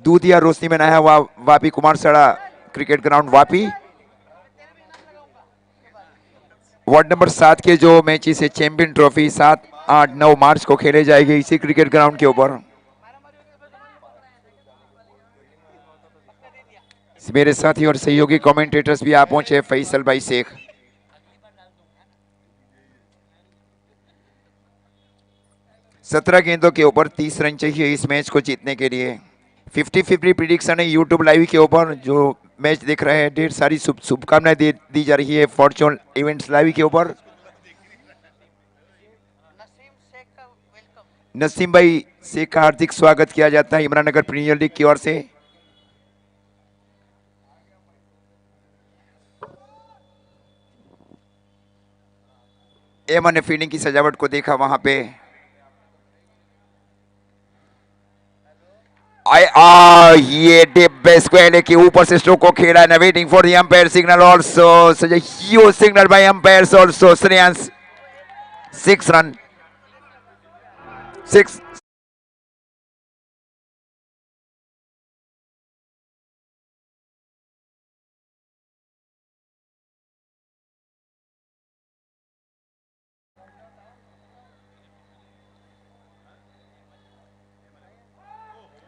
दूधिया रोशनी में नया हुआ वापी कुमार सड़ा cricket ground Vapi. Ward number 7 के जो मैचेस है चैंपियन ट्रॉफी 7, 8, 9 मार्च को खेले जाएंगे इसी क्रिकेट ग्राउंड के ऊपर। मेरे साथी और सहयोगी कमेंटेटर्स भी आ पहुंचे, फैसल भाई शेख। 17 गेंदों के ऊपर 30 रन चाहिए इस मैच को जीतने के लिए। 50-50 प्रिडिक्शन है यूट्यूब लाइव के ऊपर। जो मैच देख रहे हैं ढेर सारी शुभकामनाएं दी जा रही है फॉर्चून इवेंट्स लाइव के ऊपर। नसीम भाई शेख का हार्दिक स्वागत किया जाता है इमरान नगर प्रीमियर लीग की ओर से। एमन ने फील्डिंग की सजावट को देखा वहां पे। ये डिप स्क्वायर के ऊपर से स्ट्रोक को खेला है, waiting for the umpire signal also, such a huge signal by umpires also. Shreyansh 6 run 6।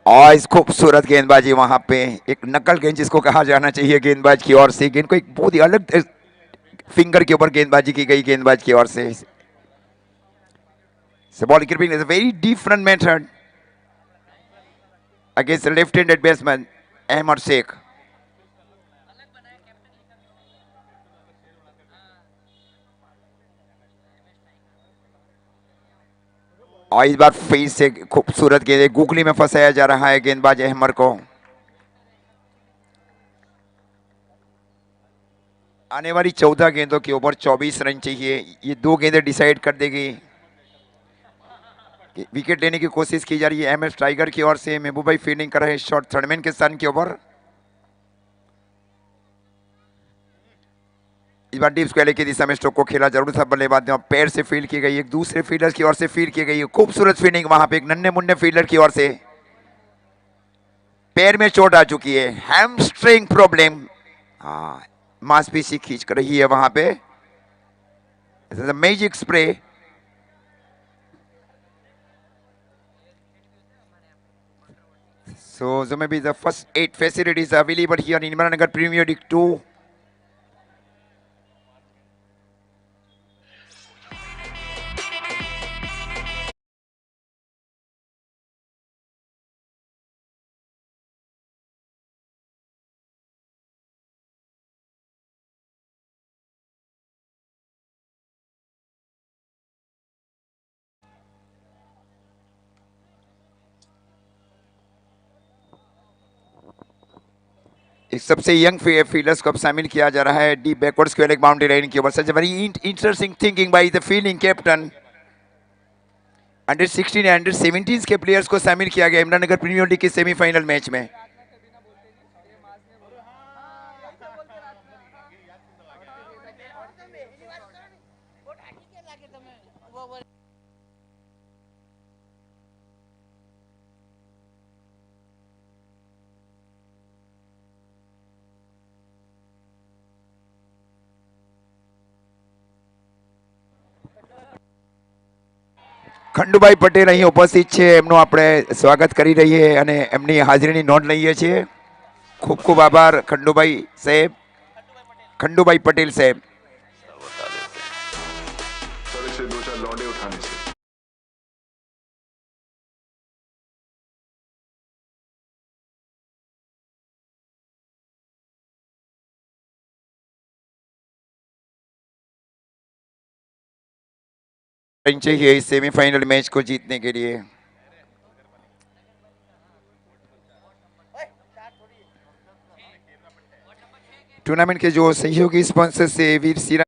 और इस खूबसूरत गेंदबाजी वहां पे, एक नकल गेंद जिसको कहा जाना चाहिए गेंदबाज की ओर से। गेंद को एक बहुत ही अलग फिंगर के ऊपर गेंदबाजी की गई गेंदबाज की ओर से। Ball keeping is a very different method against left handed batsman Ahmed Sheikh. और इस बार फिर से खूबसूरत गेंद गुगली में फंसाया जा रहा है गेंदबाज अहमद को। आने वाली 14 गेंदों के ऊपर 24 रन चाहिए। ये 2 गेंदें डिसाइड कर देगी। विकेट लेने की कोशिश की जा रही है एमएस टाइगर की ओर से। महबूब भाई फील्डिंग कर रहे हैं शॉट थर्डमैन के सन के ऊपर। इस बार डीप स्क्वायर की दिशा में स्ट्रोक को खेला जरूर था, बल्लेबाज ने पैर से फील्ड की गई, एक दूसरे फील्डर की ओर से फील्ड की गई। खूबसूरत फील्डिंग वहां पे एक नन्हे मुन्ने फील्डर की ओर से। पैर में चोट आ चुकी है, हैमस्ट्रिंग प्रॉब्लम। हाँ, मांसपेशी खींच कर रही है वहां पे। Magic spray. So maybe the first 8 facilities are available here in Imrannagar Premier League 2. एक सबसे यंग फील्डर्स को अब शामिल किया जा रहा है deep backward square leg boundary line के ऊपर। Such very interesting thinking by the fielding captain. Under 16 under 17 के प्लेयर्स को शामिल किया गया इमराननगर प्रीमियर लीग के सेमीफाइनल मैच में। ખંડુભાઈ પટેલ અહીં ઉપસ્થિત છે, એમનું આપણે સ્વાગત કરી રહીએ અને એમની હાજરીની નોંધ લઈએ છીએ। ખૂબ ખૂબ આભાર ખંડુભાઈ સાહેબ, ખંડુભાઈ પટેલ સાહેબ। सर इसे 2-4 लौंडे उठाने से चाहिए इस सेमीफाइनल मैच को जीतने के लिए। टूर्नामेंट के जो सहयोगी स्पॉन्सर से वीर सिरा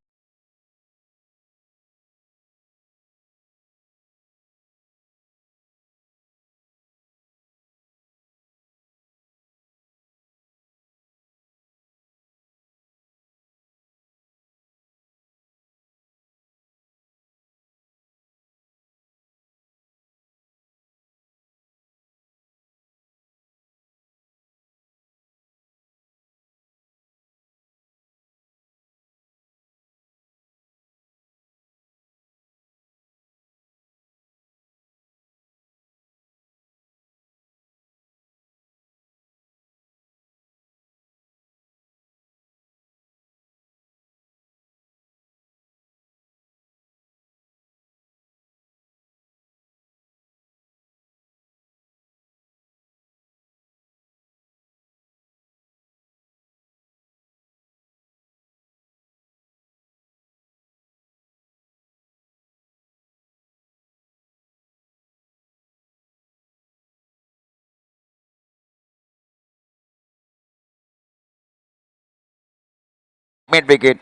Mid wicket.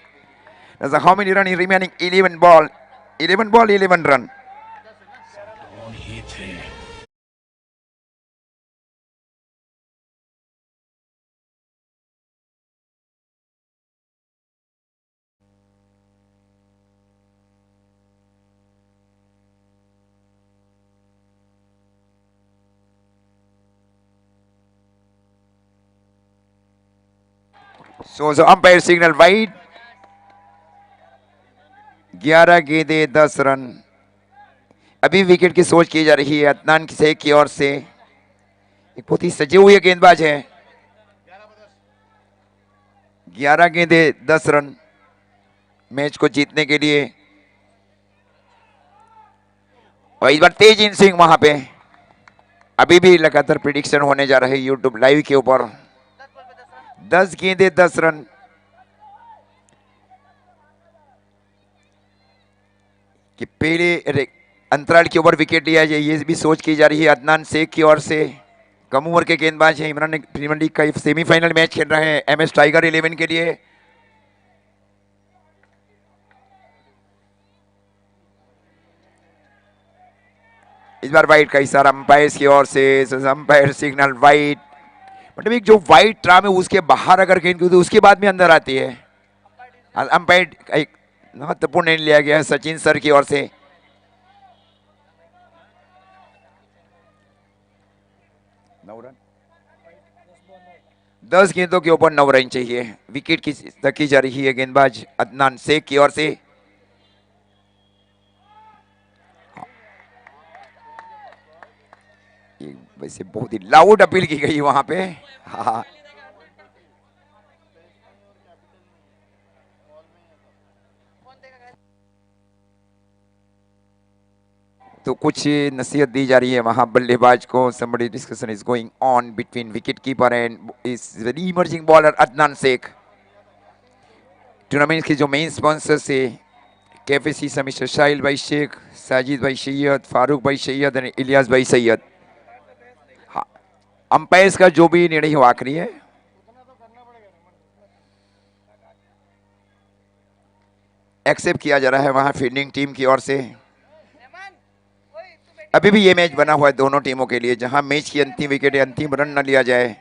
That's how many run remaining? 11 ball. 11 ball, 11 run. So the umpire signal wide. 11 गेंदे 10 रन. अभी विकेट की सोच की जा रही है अदनान शेख की ओर से. एक बहुत ही सजे हुए गेंदबाज है. 11 गेंदे 10 रन मैच को जीतने के लिए. और इस बार तेज इन स्विंग वहां पे. अभी भी लगातार प्रिडिक्शन होने जा रहे हैं यूट्यूब लाइव के ऊपर. 10 गेंदे 10 रन. कि पहले अंतराल के ऊपर विकेट लिया जाए ये भी सोच की जा रही है अदनान शेख की ओर से. कम उम्र के गेंदबाज हैं. इमरान प्रीमियर लीग का सेमीफाइनल मैच खेल रहे हैं एमएस टाइगर 11 के लिए. इस बार वाइट का इशारा अंपायर की ओर से. Umpire signal white. मतलब एक जो वाइट ट्राम है उसके बाहर अगर गेंद कूदी उसके बाद में अंदर आती है. अंपायर एक महत्वपूर्ण निर्णय लिया गया है सचिन सर की ओर से. रन 10 गेंदों के ऊपर 9 रन चाहिए. विकेट की तकी जा रही है गेंदबाज अदनान शेख की ओर से. वैसे बहुत ही लाउड अपील की गई वहां पे. हाँ तो कुछ नसीहत दी जा रही है वहां बल्लेबाज को. somebody discussion is going on between wicketkeeper and is very emerging bowler Adnan Sheikh. Tournament के जो मेन स्पॉन्सर्स है कैफे मिस्टर शाहिल भाई शेख, साजिद भाई सैयद, फारूक भाई सैयद और इलियास भाई सैयद. हाँ अंपायर्स का जो भी निर्णय हो आखिरी है. एक्सेप्ट किया जा रहा है वहां फील्डिंग टीम की ओर से. अभी भी ये मैच बना हुआ है दोनों टीमों के लिए जहां मैच की अंतिम विकेट अंतिम रन न लिया जाए.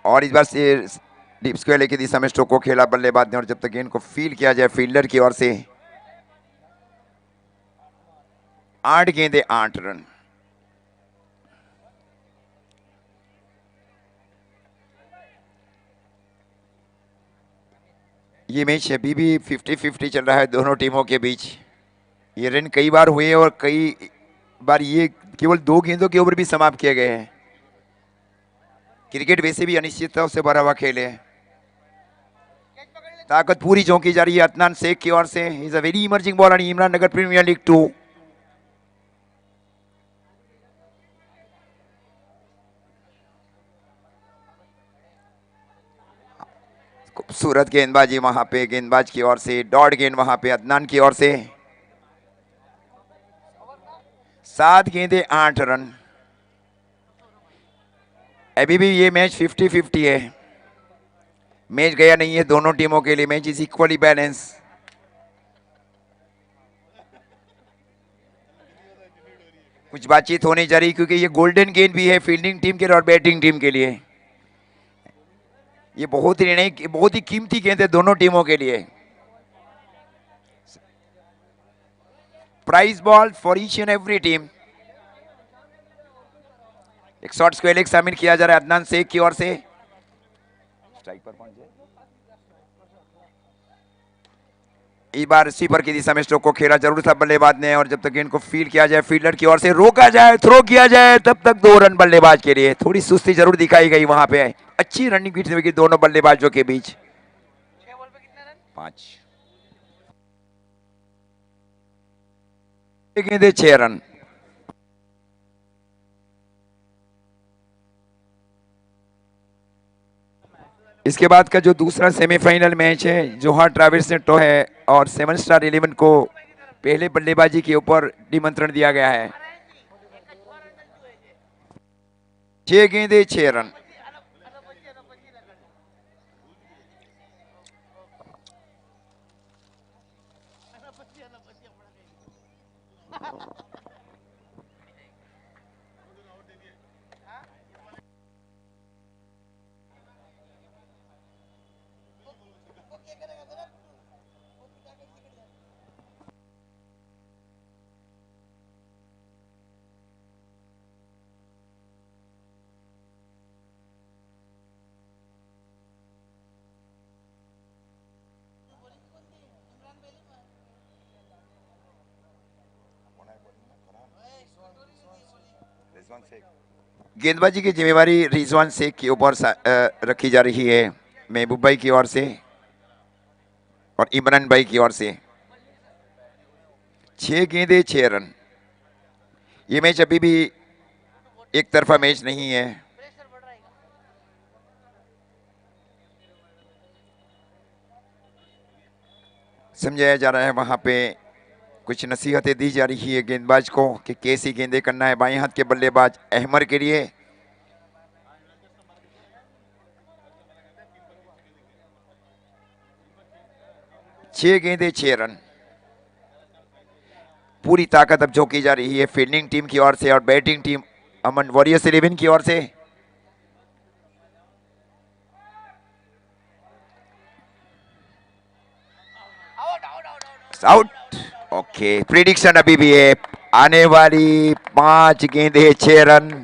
और इस बार से डीप स्क्वायर की दिशा में स्ट्रोक को खेला बल्लेबाज ने. और जब तक गेंद को फील किया जाए फील्डर की ओर से. 8 गेंदे 8 रन. ये मैच अभी भी 50-50 चल रहा है दोनों टीमों के बीच. ये रन कई बार हुए और कई बार ये केवल 2 गेंदों के ऊपर भी समाप्त किए गए हैं. क्रिकेट वैसे भी अनिश्चितता से भरा हुआ खेल है. ताकत पूरी झोंकी जा रही है अदनान शेख की ओर से. Is a very emerging bowler Imran Nagar premier league 2. खूबसूरत गेंदबाजी वहां पे गेंदबाज की ओर से. डॉट गेंद वहां पे अदनान की ओर से. 7 गेंदे 8 रन. अभी भी ये मैच 50-50 है. मैच गया नहीं है दोनों टीमों के लिए. Match is equally balance. कुछ बातचीत होने जा रही क्योंकि ये गोल्डन गेंद भी है फील्डिंग टीम के लिए और बैटिंग टीम के लिए. ये बहुत ही कीमती गेंद है दोनों टीमों के लिए. Prize ball for each and every team. एक शॉर्ट स्क्वेयर लेग शामिल किया जा रहा है अदनान शेख की ओर से. स्ट्राइक पर पहुंचे. इस बार सीपर की दिशा में स्ट्रोक को खेला जरूर था बल्लेबाज ने. और जब तक गेंद को फील किया जाए फील्डर की ओर से रोका जाए थ्रो किया जाए तब तक 2 रन बल्लेबाज के लिए. थोड़ी सुस्ती जरूर दिखाई गई वहां पे. अच्छी रनिंग की दोनों बल्लेबाजों के बीच. 5 गेंदे 6 रन. इसके बाद का जो दूसरा सेमीफाइनल मैच है जोहार ट्रैवल्स ने टो है और 7 स्टार 11 को पहले बल्लेबाजी के ऊपर निमंत्रण दिया गया है. 6 गेंदे 6 रन. रिजवान शेख। गेंदबाजी की जिम्मेवारी रिजवान शेख के ऊपर रखी जा रही है, महबूब भाई की ओर से और इमरान भाई की ओर से। 6 गेंदे 6 रन। ये मैच अभी भी एक तरफा मैच नहीं है। समझाया जा रहा है, वहां पे कुछ नसीहतें दी जा रही है गेंदबाज को कि कैसी गेंदे करना है। बाएं हाथ के बल्लेबाज अहमर के लिए 6 गेंदे 6 रन। पूरी ताकत अब झोंकी जा रही है फील्डिंग टीम की ओर से और बैटिंग टीम अमन वॉरियर्स 11 की ओर से। आउट। ओके, प्रिडिक्शन अभी भी है, आने वाली 5 गेंदे 6 रन।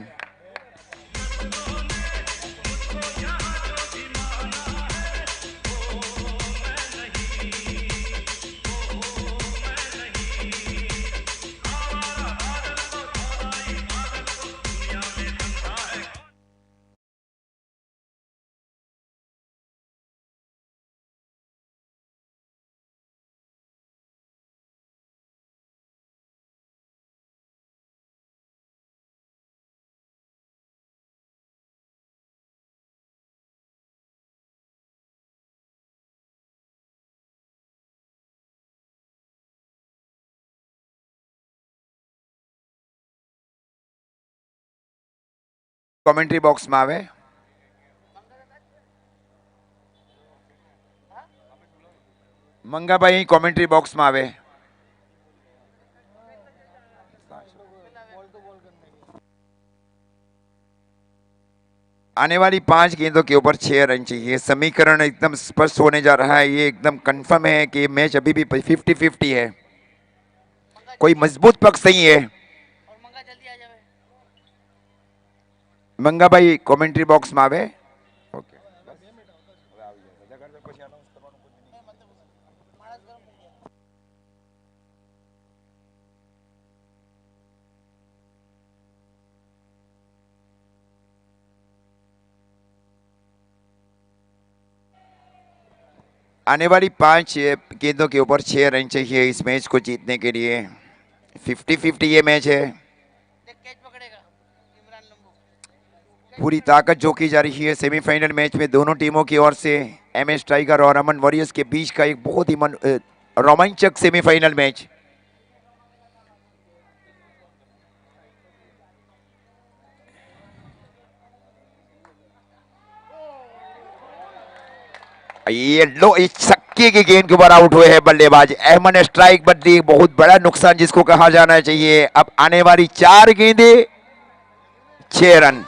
कमेंट्री बॉक्स में आवे। मंगा भाई कमेंट्री बॉक्स में आवे। आने वाली 5 गेंदों के ऊपर 6 रन चाहिए। समीकरण एकदम स्पष्ट होने जा रहा है। ये एकदम कंफर्म है कि मैच अभी भी 50-50 है, कोई मजबूत पक्ष नहीं है। मंगा भाई कमेंट्री बॉक्स में आवे। आने वाली 5 गेंदों के ऊपर 6 रन चाहिए इस मैच को जीतने के लिए। 50-50 ये मैच है। पूरी ताकत झोंकी जा रही है सेमीफाइनल मैच में दोनों टीमों की ओर से। MS टाइगर और अमन वॉरियर्स के बीच का एक बहुत ही रोमांचक सेमीफाइनल मैच। ये लो, इस छक्के की गेंद के ऊपर आउट हुए हैं बल्लेबाज अहमद। स्ट्राइक बदली, बहुत बड़ा नुकसान जिसको कहा जाना चाहिए। अब आने वाली 4 गेंदे 6 रन।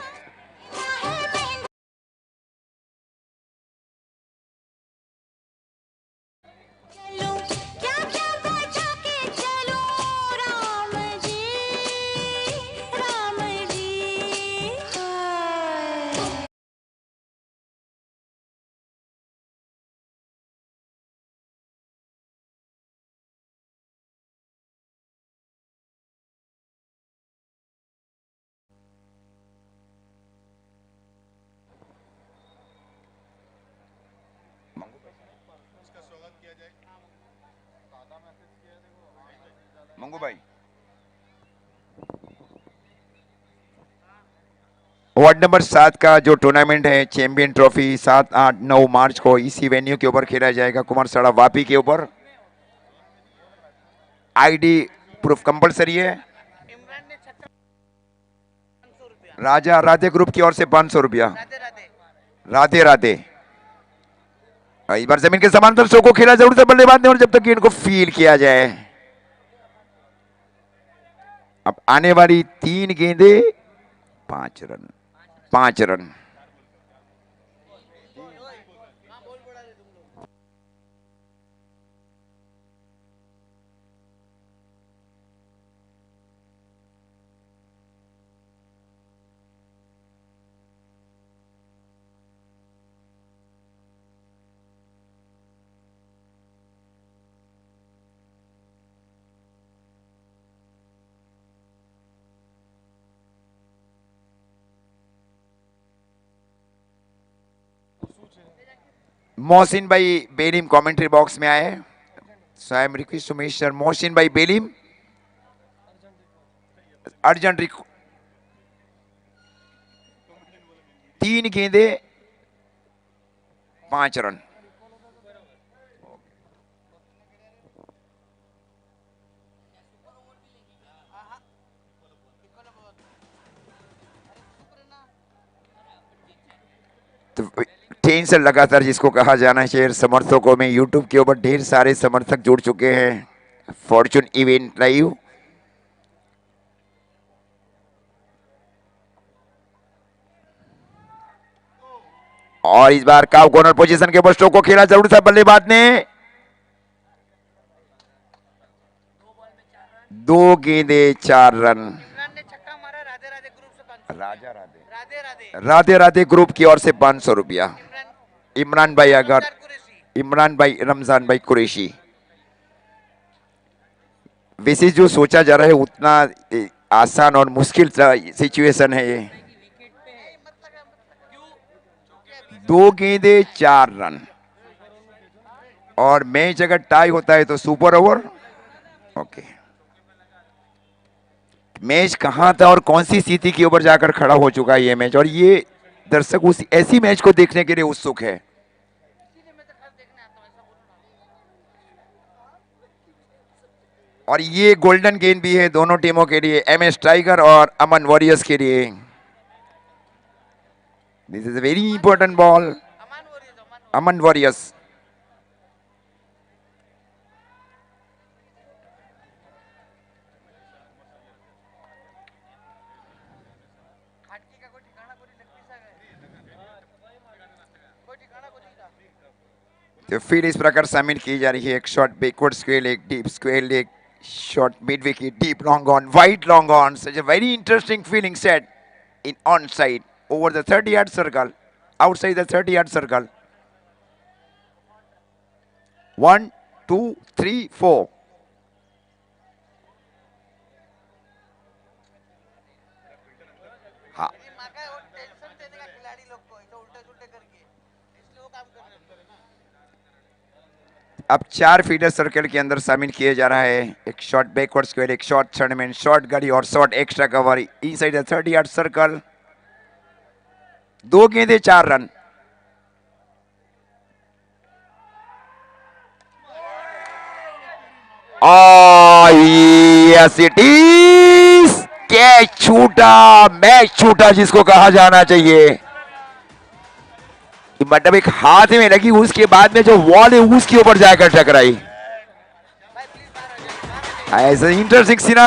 मंगू भाई, वार्ड नंबर 7 का जो टूर्नामेंट है चैंपियन ट्रॉफी 7, 8, 9 मार्च को इसी वेन्यू के ऊपर खेला जाएगा, कुमार सड़ा वापी के ऊपर। आईडी प्रूफ कंपलसरी है। राजा राधे ग्रुप की ओर से 500 रुपया। राधे राधे। इस बार जमीन के समांतर शो को खेला जरूर से बल्लेबाज ने, और जब तक कि इनको फील किया जाए। अब आने वाली 3 गेंदे 5 रन, 5 रन। मोहसिन भाई बेलीम कमेंट्री बॉक्स में आए। So I am request to mister Mohsin भाई बेलीम, अर्जेंट 3 गेंदे 5 रन। तो टेंशन लगातार जिसको कहा जाना चाहिए समर्थकों में, यूट्यूब के ऊपर ढेर सारे समर्थक जुड़ चुके हैं फॉर्चून इवेंट लाइव। और इस बार काउ कॉर्नर पोजीशन के ऊपर स्ट्रोक को खेला जरूर था बल्लेबाज ने। 2 गेंदे 4 रन। ने छक्का मारा। राधे राधे ग्रुप से 500। राजा राधे राधे राधे राधे राधे ग्रुप की ओर से 500 रुपया। इमरान भाई अगर कुरैशी। इमरान भाई रमजान भाई कुरैशी। वैसे जो सोचा जा रहा है उतना आसान और मुश्किल सिचुएशन है ये। 2 गेंदे 4 रन और मैच अगर टाई होता है तो सुपर ओवर। ओके, मैच कहां था और कौन सी स्थिति के ऊपर जाकर खड़ा हो चुका है ये मैच, और ये दर्शक उस ऐसी मैच को देखने के लिए उत्सुक है। और ये गोल्डन गेंद भी है दोनों टीमों के लिए, एमएस टाइगर और अमन वॉरियर्स के लिए। This is a very important ball. Aman warriors तो फिर इस प्रकार शामिल की जा रही है। एक शॉट बैकवर्ड स्क्वेयर, एक डीप स्क्वेयर, एक shot mid wicket, deep long on, wide long on. Such a very interesting feeling set in on side over the 30-yard circle, outside the 30-yard circle. 1, 2, 3, 4. हाँ, अब 4 feeder circle के अंदर शामिल किए जा रहा है। एक शॉट बैकवर्ड स्क्वायर, एक शॉट थर्डमैन, शॉट गड़ी और shot extra cover inside the 30-yard circle. 2 गेंदे 4 run. Yes it is catch छूटा, मैच छूटा जिसको कहा जाना चाहिए। मतलब एक हाथ में लगी, उसके बाद में जो वॉल है उसके ऊपर जाकर टकराई। ऐसा इंटरेस्टिंग सीना